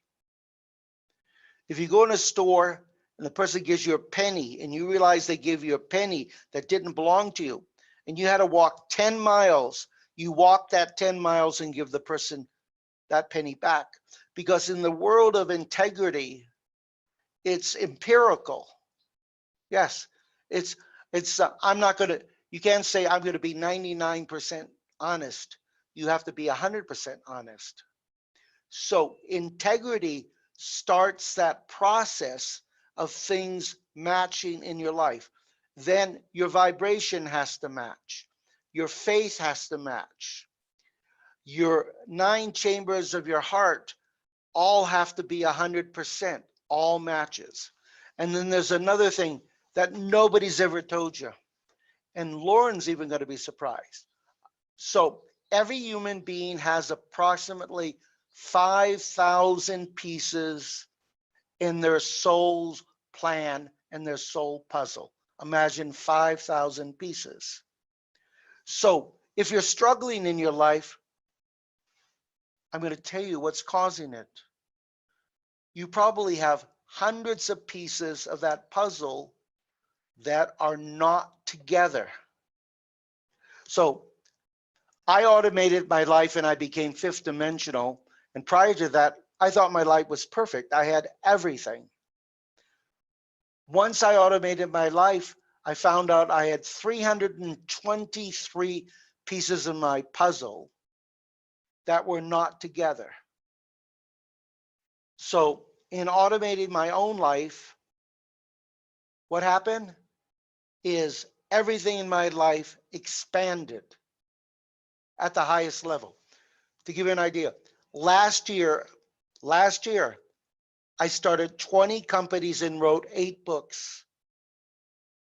If you go in a store and the person gives you a penny and you realize they gave you a penny that didn't belong to you, and you had to walk 10 miles, you walk that 10 miles and give the person that penny back. Because in the world of integrity, it's empirical. Yes, I'm not going to, you can't say I'm going to be 99% honest. You have to be 100% honest. So integrity starts that process of things matching in your life. Then your vibration has to match. Your faith has to match. Your 9 chambers of your heart all have to be 100%, all matches. And then there's another thing that nobody's ever told you. And Lauren's even going to be surprised. So every human being has approximately 5,000 pieces in their soul's plan and their soul puzzle. Imagine 5,000 pieces. So if you're struggling in your life, I'm going to tell you what's causing it. You probably have hundreds of pieces of that puzzle that are not together. So I automated my life and I became 5th dimensional. And prior to that, I thought my life was perfect. I had everything. Once I automated my life, I found out I had 323 pieces of my puzzle that were not together. So in automating my own life, what happened is everything in my life expanded at the highest level. To give you an idea, last year, I started 20 companies and wrote 8 books,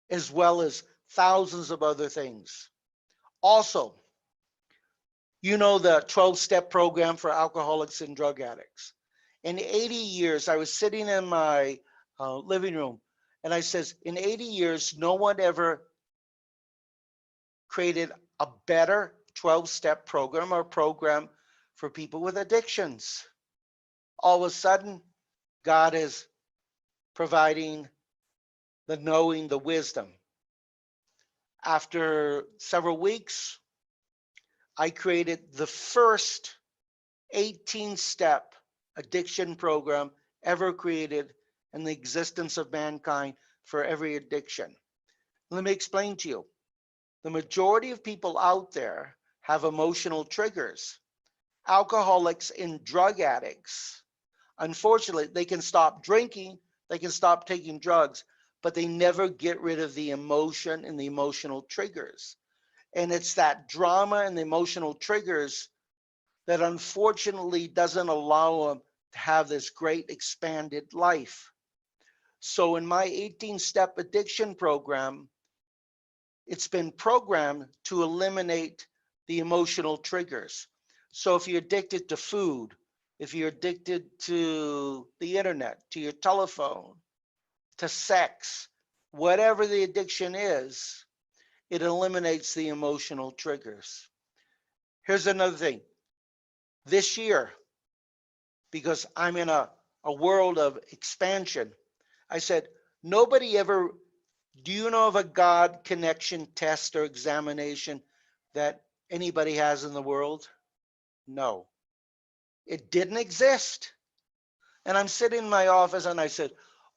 as well as thousands of other things. Also, you know the 12-step program for alcoholics and drug addicts. In 80 years, I was sitting in my living room, and I says, in 80 years, no one ever created a better 12-step program or program for people with addictions. All of a sudden, God is providing the knowing, the wisdom. After several weeks, I created the first 18-step addiction program ever created in the existence of mankind for every addiction. Let me explain to you. The majority of people out there have emotional triggers. Alcoholics and drug addicts, unfortunately, they can stop drinking, they can stop taking drugs, but they never get rid of the emotion and the emotional triggers. And it's that drama and the emotional triggers that unfortunately doesn't allow them to have this great expanded life. So in my 18-step addiction program, it's been programmed to eliminate the emotional triggers. So if you're addicted to food, if you're addicted to the internet, to your telephone, to sex, whatever the addiction is, it eliminates the emotional triggers. Here's another thing. this year, because I'm in a world of expansion, I said, nobody ever, do you know of a God connection test or examination that anybody has in the world? No, it didn't exist. And I'm sitting in my office and I said,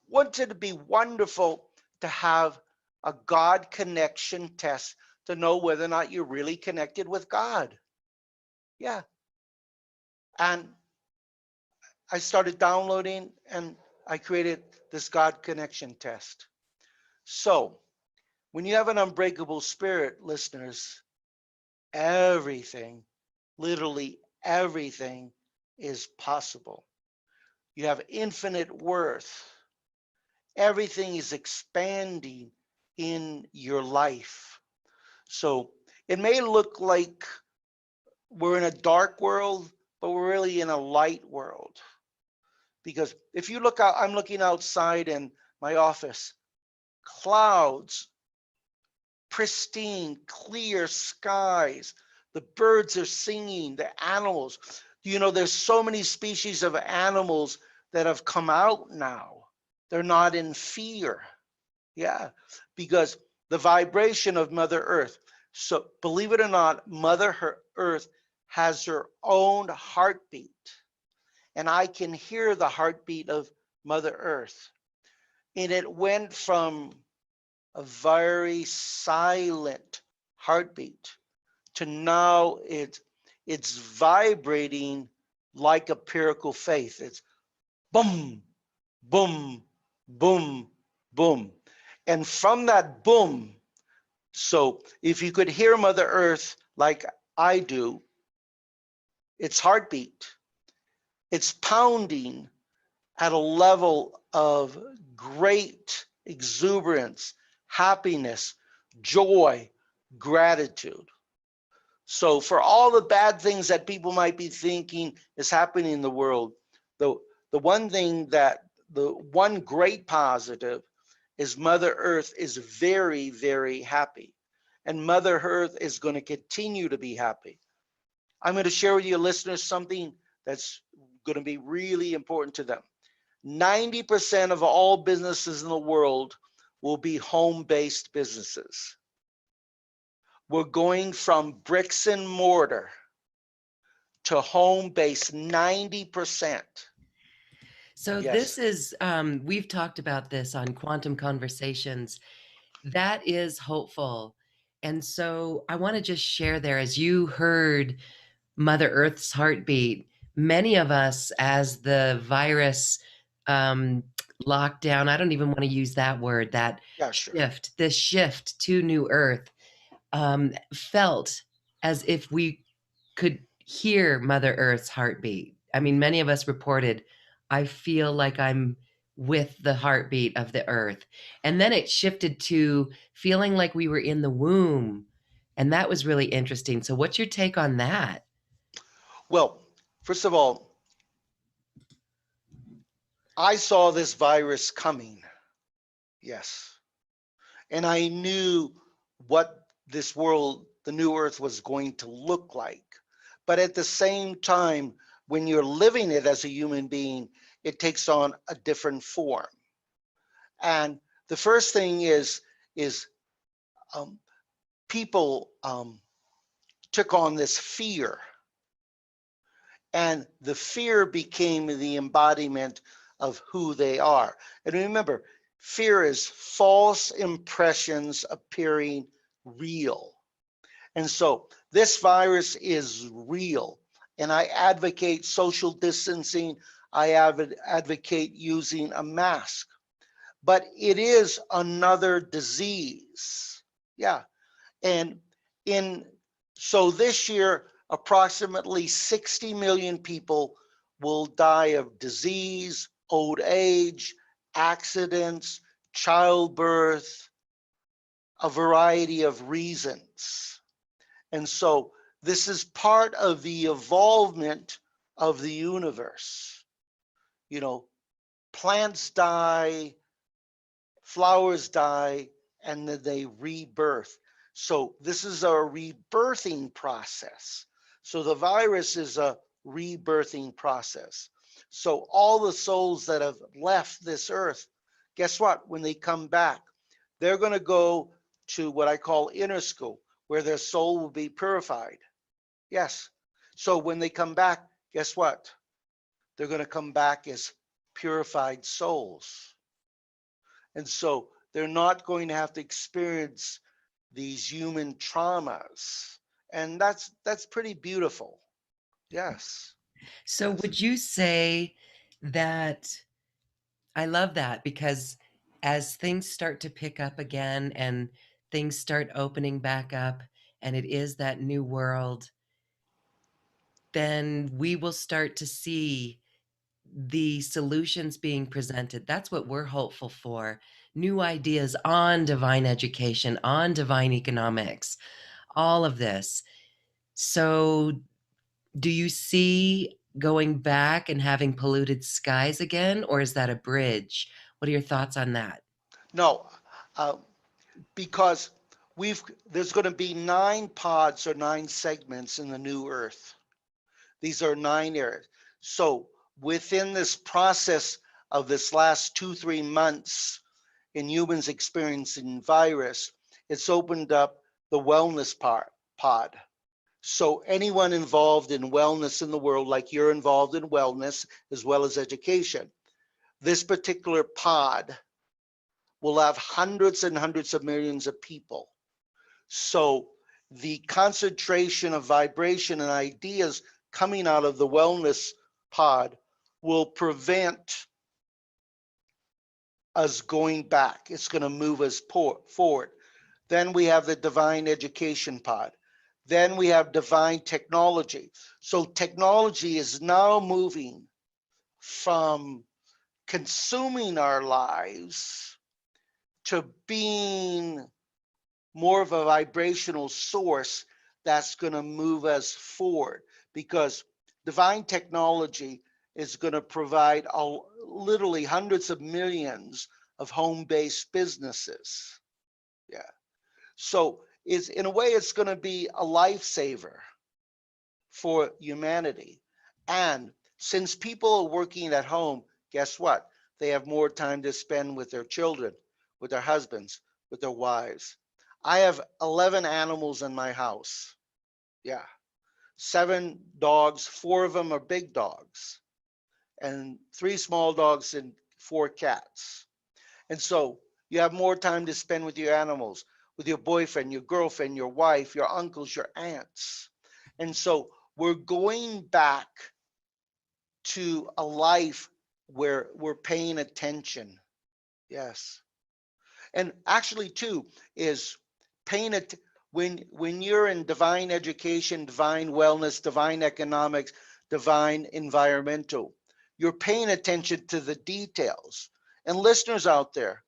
wouldn't it be wonderful to have a God connection test to know whether or not you're really connected with God? Yeah. And I started downloading and I created this God connection test. So when you have an unbreakable spirit, listeners, everything, literally everything is possible. You have infinite worth. Everything is expanding in your life. So it may look like we're in a dark world, but we're really in a light world. Because if you look out, I'm looking outside in my office, clouds, pristine, clear skies. The birds are singing, the animals. You know, there's so many species of animals that have come out now. They're not in fear. Yeah, because the vibration of Mother Earth. So believe it or not, Mother Earth has her own heartbeat. And I can hear the heartbeat of Mother Earth. And it went from a very silent heartbeat to now it's vibrating like empirical faith. It's boom, boom, boom, boom. And from that boom, so if you could hear Mother Earth like I do, its heartbeat, it's pounding at a level of great exuberance, happiness, joy, gratitude. So for all the bad things that people might be thinking is happening in the world, the the one thing that the one great positive is Mother Earth is very, very happy. And Mother Earth is going to continue to be happy. I'm going to share with you listeners something that's going to be really important to them. 90% of all businesses in the world will be home-based businesses. We're going from bricks and mortar to home-based, 90%. So Yes. this is, we've talked about this on Quantum Conversations. That is hopeful. And so I want to just share there, as you heard Mother Earth's heartbeat, many of us, as the virus um, lockdown, I don't even want to use that word, that Yeah, sure. this shift to New Earth, felt as if we could hear Mother Earth's heartbeat. I mean, many of us reported, I feel like I'm with the heartbeat of the earth. And then it shifted to feeling like we were in the womb. And that was really interesting. So, what's your take on that? Well, first of all, I saw this virus coming. Yes. And I knew what this world, the new earth, was going to look like. But at the same time, when you're living it as a human being, it takes on a different form. And the first thing is um, people took on this fear, and the fear became the embodiment of who they are. And remember, fear is false impressions appearing real. And so this virus is real. And I advocate social distancing. I advocate using a mask. But it is another disease. Yeah. And in so this year, approximately 60 million people will die of disease, old age, accidents, childbirth, a variety of reasons. And so this is part of the evolvement of the universe. You know, plants die, flowers die, and then they rebirth. So this is a rebirthing process. So the virus is a rebirthing process. So all the souls that have left this earth, guess what? When they come back, they're going to go to what I call inner school, where their soul will be purified. Yes. So when they come back, guess what? They're going to come back as purified souls. And so they're not going to have to experience these human traumas. And that's pretty beautiful. Yes. So Yes. would you say that I love that because as things start to pick up again and things start opening back up and it is that new world, then we will start to see the solutions being presented. That's what we're hopeful for. New ideas on divine education, on divine economics, all of this. So, do you see going back and having polluted skies again, or is that a bridge? What are your thoughts on that? No, uh, because we've there's going to be 9 pods or 9 segments in the new Earth. These are 9 areas. So within this process of this last 2-3 months in humans experiencing virus, it's opened up the wellness pod. So anyone involved in wellness in the world, like you're involved in wellness as well as education, this particular pod will have hundreds and hundreds of millions of people. So the concentration of vibration and ideas coming out of the wellness pod will prevent us going back. It's going to move us forward. Then we have the divine education pod. Then we have divine technology. So technology is now moving from consuming our lives to being more of a vibrational source that's going to move us forward, because divine technology is going to provide literally hundreds of millions of home-based businesses. Yeah. So is in a way it's going to be a lifesaver for humanity. And since people are working at home, guess what? They have more time to spend with their children, with their husbands, with their wives. I have 11 animals in my house. Yeah. 7 dogs, 4 of them are big dogs, and 3 small dogs and 4 cats. And so you have more time to spend with your animals, with your boyfriend, your girlfriend, your wife, your uncles, your aunts. And so we're going back to a life where we're paying attention. Yes. And actually too is paying it when you're in divine education, divine wellness, divine economics, divine environmental, you're paying attention to the details. And listeners out there,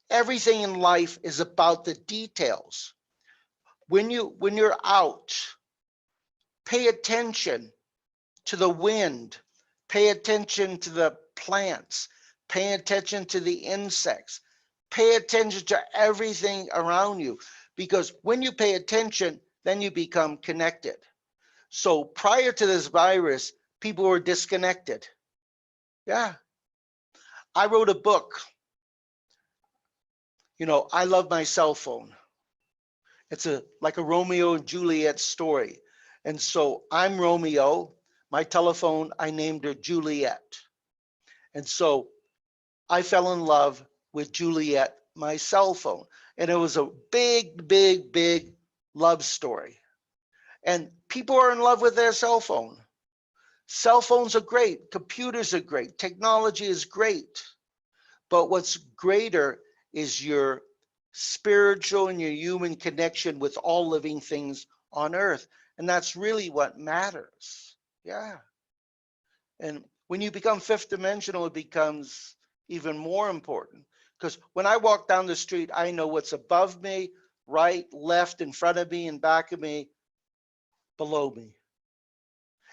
everything in life is about the details. When you're out, pay attention to the wind, pay attention to the plants, pay attention to the insects, pay attention to everything around you, because when you pay attention, then you become connected. So prior to this virus, people were disconnected. Yeah. I wrote a book. I love my cell phone. It's like a Romeo and Juliet story. And so I'm Romeo. My telephone, I named her Juliet. And so I fell in love with Juliet, my cell phone. And it was a big, big, big love story. And people are in love with their cell phone. Cell phones are great. Computers are great. Technology is great. But what's greater is your spiritual and your human connection with all living things on earth. And that's really what matters. Yeah. And when you become fifth dimensional, it becomes even more important. Because when I walk down the street, I know what's above me, right, left, in front of me, and back of me, below me.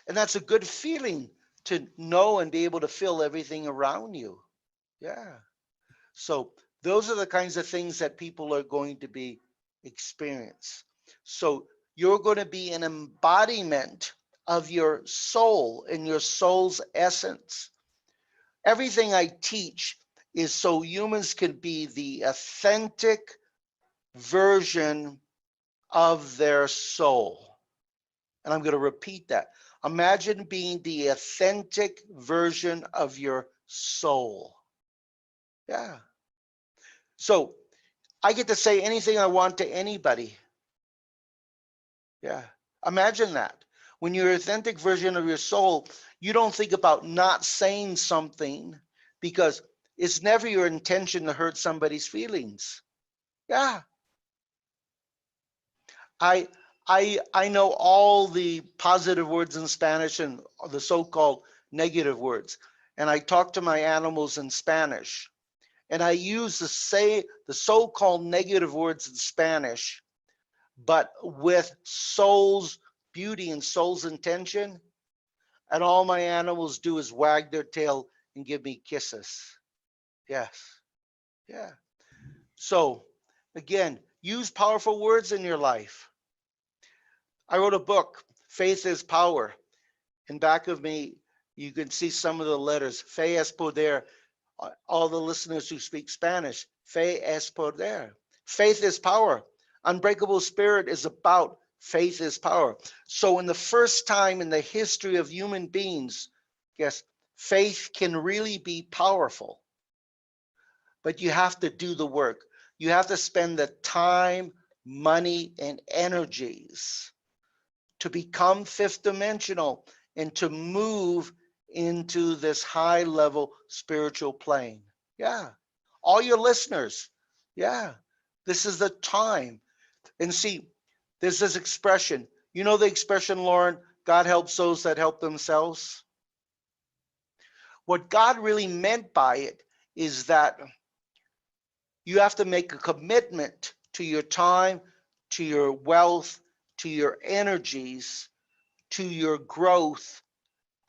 And that's a good feeling to know and be able to feel everything around you. Yeah. So those are the kinds of things that people are going to be experience. So you're going to be an embodiment of your soul and your soul's essence. Everything I teach is so humans can be the authentic version of their soul. And I'm going to repeat that. Imagine being the authentic version of your soul. Yeah. So I get to say anything I want to anybody. Yeah. Imagine that. When you're an authentic version of your soul, you don't think about not saying something because it's never your intention to hurt somebody's feelings. Yeah. I I know all the positive words in Spanish and the so-called negative words. And I talk to my animals in Spanish. And I use the so-called negative words in Spanish, but with soul's beauty and soul's intention. And all my animals do is wag their tail and give me kisses. Yes. Yeah. So again, use powerful words in your life. I wrote a book, Faith is Power. In back of me, you can see some of the letters. Fe es poder. All the listeners who speak Spanish, fe es poder. Faith is power. Unbreakable Spirit is about faith is power. So, in the first time in the history of human beings, yes, faith can really be powerful, but you have to do the work. You have to spend the time, money, and energies to become fifth dimensional and to move into this high level spiritual plane. Yeah. All your listeners. Yeah. This is the time. And see, there's this expression. You know the expression, Lauren, God helps those that help themselves? What God really meant by it is that you have to make a commitment to your time, to your wealth, to your energies, to your growth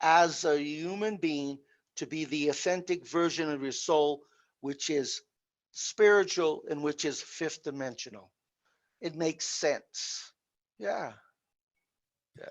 as a human being to be the authentic version of your soul, which is spiritual and which is fifth dimensional. It makes sense. Yeah. Yeah.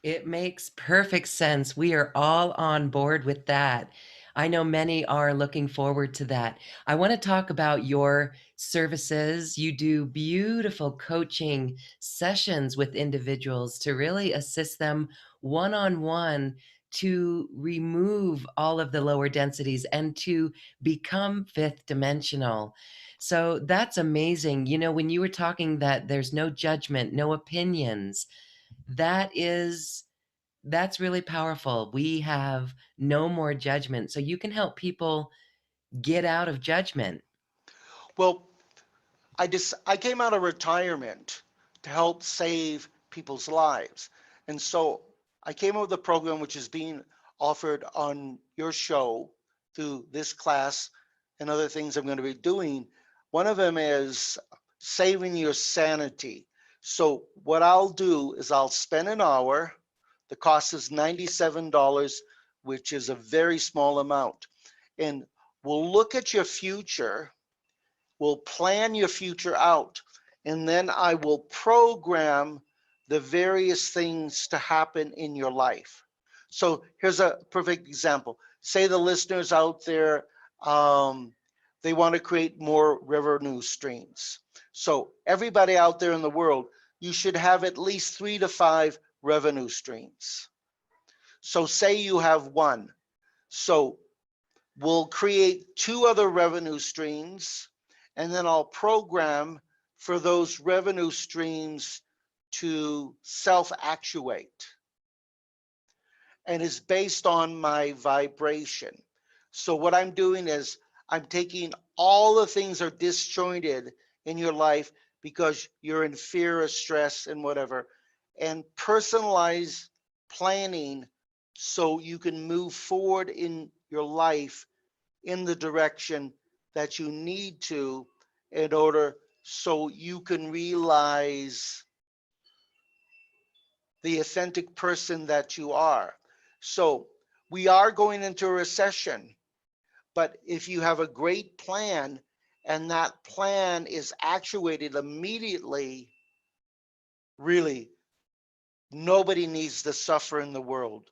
It makes perfect sense. We are all on board with that. I know many are looking forward to that. I want to talk about your services. You do beautiful coaching sessions with individuals to really assist them one on one to remove all of the lower densities and to become fifth dimensional. So that's amazing. You know, when you were talking that there's no judgment, no opinions, that is that's really powerful. We have no more judgment. So you can help people get out of judgment. Well, I came out of retirement to help save people's lives. And so I came up with a program which is being offered on your show through this class and other things I'm going to be doing. One of them is saving your sanity. So what I'll do is I'll spend an hour. The cost is $97, which is a very small amount. And we'll look at your future, will plan your future out, and then I will program the various things to happen in your life. So here's a perfect example. Say the listeners out there, they want to create more revenue streams. So everybody out there in the world, you should have at least 3 to 5 revenue streams. So say you have one. So we'll create 2 other revenue streams, and then I'll program for those revenue streams to self-actuate. And it's based on my vibration. So what I'm doing is I'm taking all the things that are disjointed in your life because you're in fear or stress and whatever, and personalize planning so you can move forward in your life in the direction that you need to in order so you can realize the authentic person that you are. So we are going into a recession, but if you have a great plan and that plan is actuated immediately, really, Nobody needs to suffer in the world.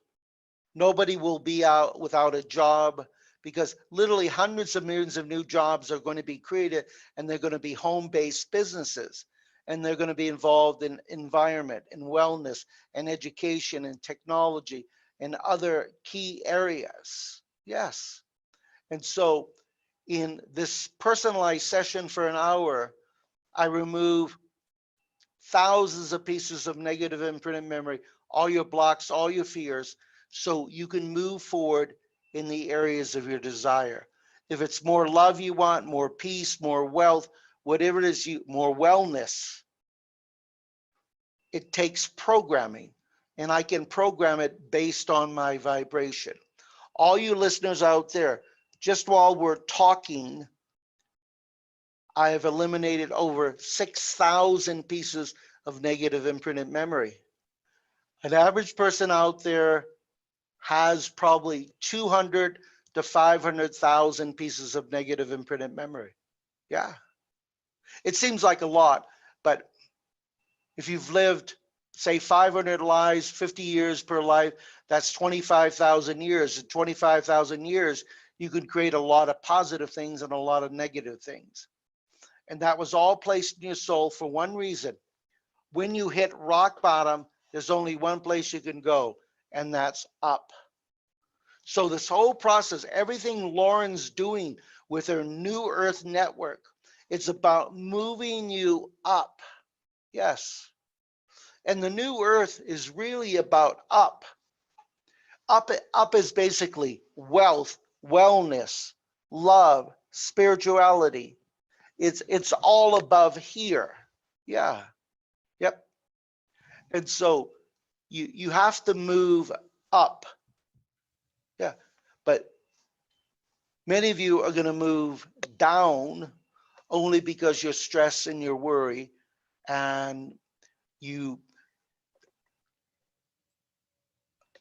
Nobody will be out without a job because literally hundreds of millions of new jobs are going to be created, and they're going to be home-based businesses, and they're going to be involved in environment and wellness and education and technology and other key areas. Yes. And so in this personalized session for an hour, I remove thousands of pieces of negative imprinted memory, all your blocks, all your fears, so you can move forward in the areas of your desire. If it's more love you want, more peace, more wealth, whatever it is, more wellness, it takes programming, and I can program it based on my vibration. All you listeners out there, just while we're talking, I have eliminated over 6,000 pieces of negative imprinted memory. An average person out there has probably 200 to 500,000 pieces of negative imprinted memory. Yeah. It seems like a lot, but if you've lived, say, 500 lives, 50 years per life, that's 25,000 years. In 25,000 years, you can create a lot of positive things and a lot of negative things. And that was all placed in your soul for one reason. When you hit rock bottom, there's only one place you can go, and that's up. So this whole process, everything Lauren's doing with her New Earth Network, it's about moving you up. Yes. And the New Earth is really about up. Up is basically wealth, wellness, love, spirituality. It's all above here. Yeah. Yep. And so you have to move up. Yeah. But many of you are going to move down only because you're stressed and you're worried, and you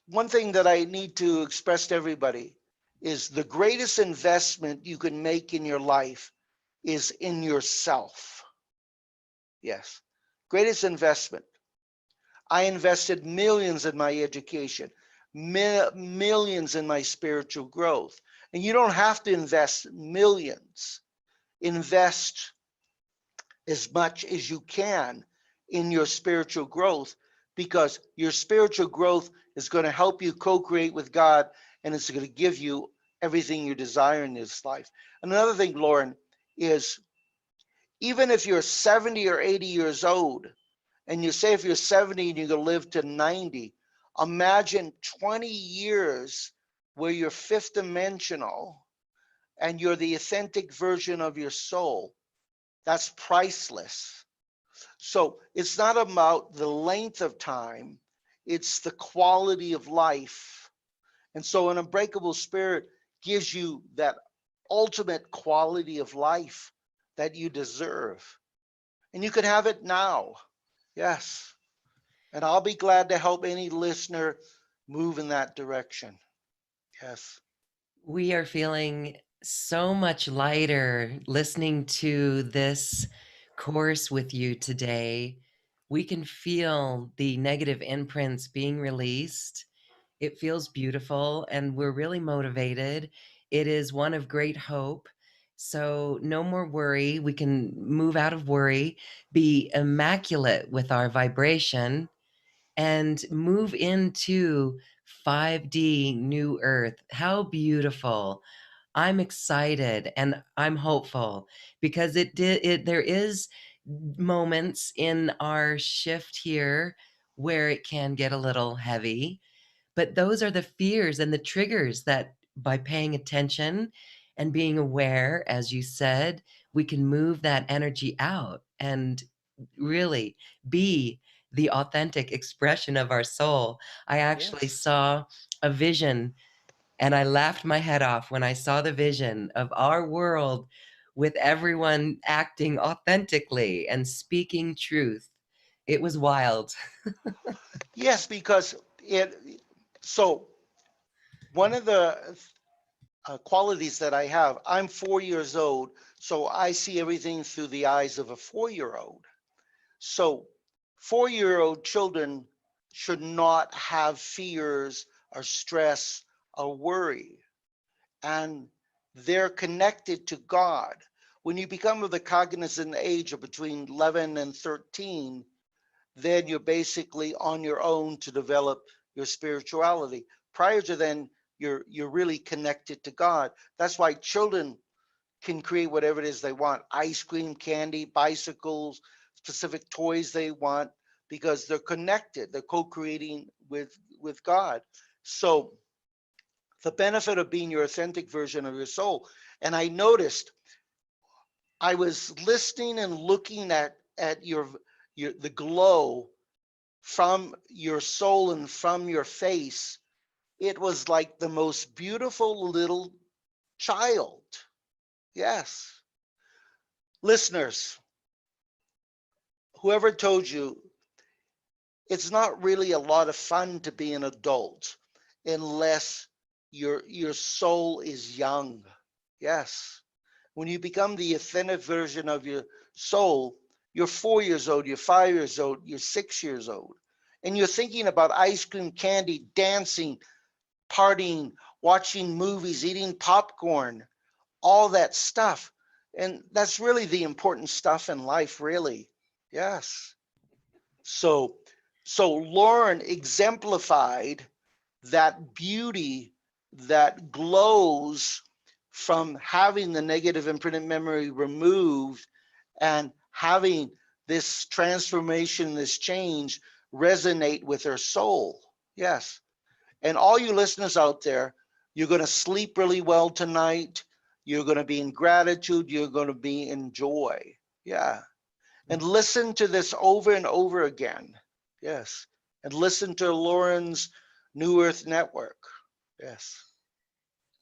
one thing that I need to express to everybody is the greatest investment you can make in your life is in yourself. Yes. Greatest investment. I invested millions in my education, millions in my spiritual growth. And you don't have to invest millions. Invest as much as you can in your spiritual growth, because your spiritual growth is going to help you co-create with God, and it's going to give you everything you desire in this life. Another thing, Lauren, is even if you're 70 or 80 years old, and you say if you're 70 and you're going to live to 90, imagine 20 years where you're fifth dimensional and you're the authentic version of your soul. That's priceless. So it's not about the length of time, it's the quality of life. And so an unbreakable spirit gives you that ultimate quality of life that you deserve. And you can have it now. Yes. And I'll be glad to help any listener move in that direction. Yes. We are feeling so much lighter listening to this course with you today. We can feel the negative imprints being released. It feels beautiful, and we're really motivated. It is one of great hope. So, no more worry. We can move out of worry, be immaculate with our vibration, and move into 5D New Earth. How beautiful. I'm excited and I'm hopeful because there is moments in our shift here where it can get a little heavy, but those are the fears and the triggers that by paying attention and being aware, as you said, we can move that energy out and really be the authentic expression of our soul. I actually Yes. saw a vision and I laughed my head off when I saw the vision of our world with everyone acting authentically and speaking truth. It was wild. Yes, because it, so one of the qualities that I have, I'm 4 years old, so I see everything through the eyes of a 4-year-old. So 4-year-old children should not have fears or stress or worry. And they're connected to God. When you become of the cognizant age of between 11 and 13, then you're basically on your own to develop your spirituality. Prior to then, you're really connected to God. That's why children can create whatever it is they want: ice cream, candy, bicycles, specific toys they want, because they're connected. They're co-creating with God. So the benefit of being your authentic version of your soul. And I noticed, I was listening and looking at your the glow from your soul and from your face. It was like the most beautiful little child. Yes. Listeners, whoever told you it's not really a lot of fun to be an adult unless your soul is young. Yes. When you become the authentic version of your soul, you're 4 years old, you're 5 years old, you're 6 years old, and you're thinking about ice cream, candy, dancing, partying, watching movies, eating popcorn, all that stuff. And that's really the important stuff in life, really. Yes. So, so Lauren exemplified that beauty that glows from having the negative imprinted memory removed and having this transformation, this change resonate with her soul. Yes. And all you listeners out there, you're going to sleep really well tonight. You're going to be in gratitude. You're going to be in joy. Yeah. And listen to this over and over again. Yes. And listen to Lauren's New Earth Network. Yes.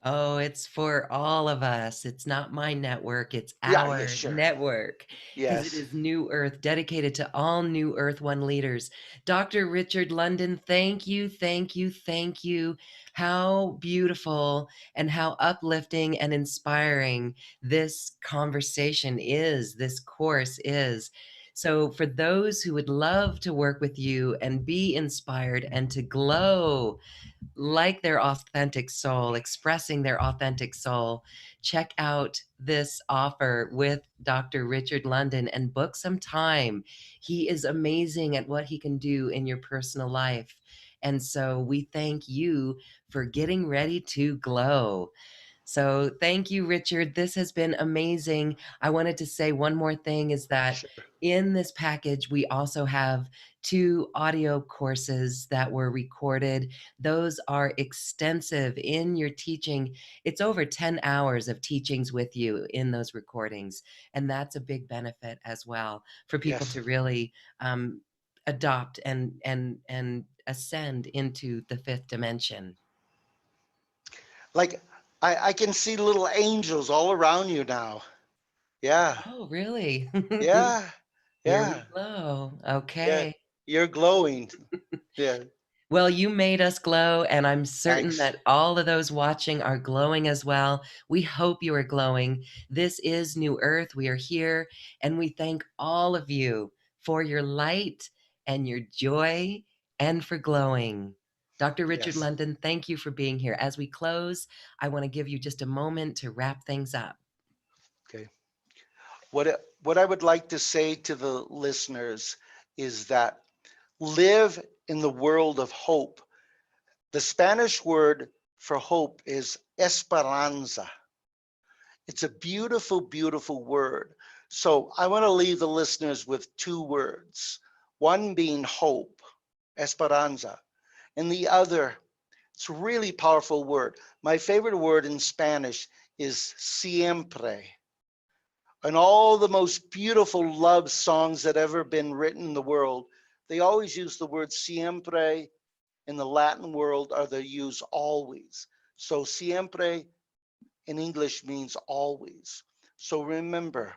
Oh, it's for all of us. It's not my network, it's Yeah, yeah, our sure. network because it Yes. is New Earth, dedicated to all New Earth One leaders. Dr. Richard London, thank you, thank you, thank you. How beautiful and how uplifting and inspiring this conversation is, this course is. So, for those who would love to work with you and be inspired and to glow like their authentic soul, expressing their authentic soul, check out this offer with Dr. Richard London and book some time. He is amazing at what he can do in your personal life. And so we thank you for getting ready to glow. So thank you, Richard. This has been amazing. I wanted to say one more thing is that Sure. in this package, we also have 2 audio courses that were recorded. Those are extensive in your teaching. It's over 10 hours of teachings with you in those recordings. And that's a big benefit as well for people Yes. to really adopt and ascend into the 5th dimension. Like I can see little angels all around you now. Yeah. Oh, really? Yeah. Here we Yeah. glow. Yeah. Okay. You're glowing. Yeah. Well, you made us glow, and I'm certain Thanks. that all of those watching are glowing as well. We hope you are glowing. This is New Earth. We are here, and we thank all of you for your light and your joy and for glowing. Dr. Richard Yes. London, thank you for being here. As we close, I want to give you just a moment to wrap things up. Okay. What I would like to say to the listeners is that live in the world of hope. The Spanish word for hope is esperanza. It's a beautiful, beautiful word. So I want to leave the listeners with 2 words. One being hope, esperanza, and the other, it's a really powerful word. My favorite word in Spanish is siempre. And all the most beautiful love songs that ever been written in the world, they always use the word siempre. In the Latin world, or they use always. So siempre in English means always. So remember,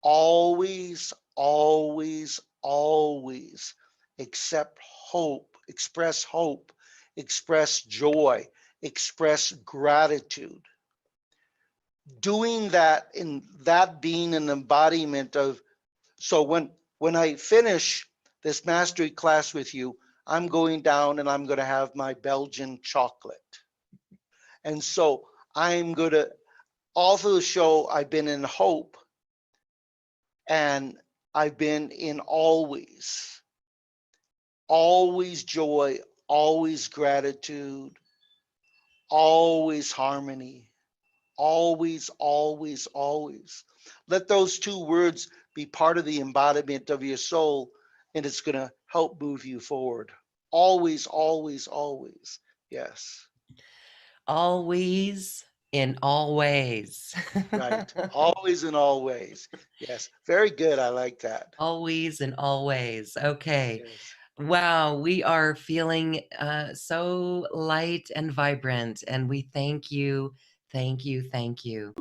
always, always, always accept hope, express joy, express gratitude. Doing that, in that being an embodiment of, so when I finish this mastery class with you, I'm going down and I'm going to have my Belgian chocolate. And so I'm going to, all through the show, I've been in hope and I've been in always joy, always gratitude, always harmony, always, always, always. Let those two words be part of the embodiment of your soul, and it's going to help move you forward. Always, always, always. Yes, Always in all ways. right. Always and always. Yes, very good. I like that. Always and always. Okay. Yes. Wow, we are feeling so light and vibrant, and we thank you, thank you, thank you.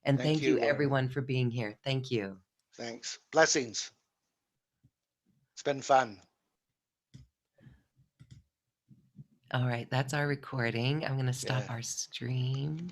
And Thank thank you, you, Lauren. everyone, for being here. Thank you. Thanks. Blessings. It's been fun. All right, that's our recording. I'm going to stop Yeah. our stream.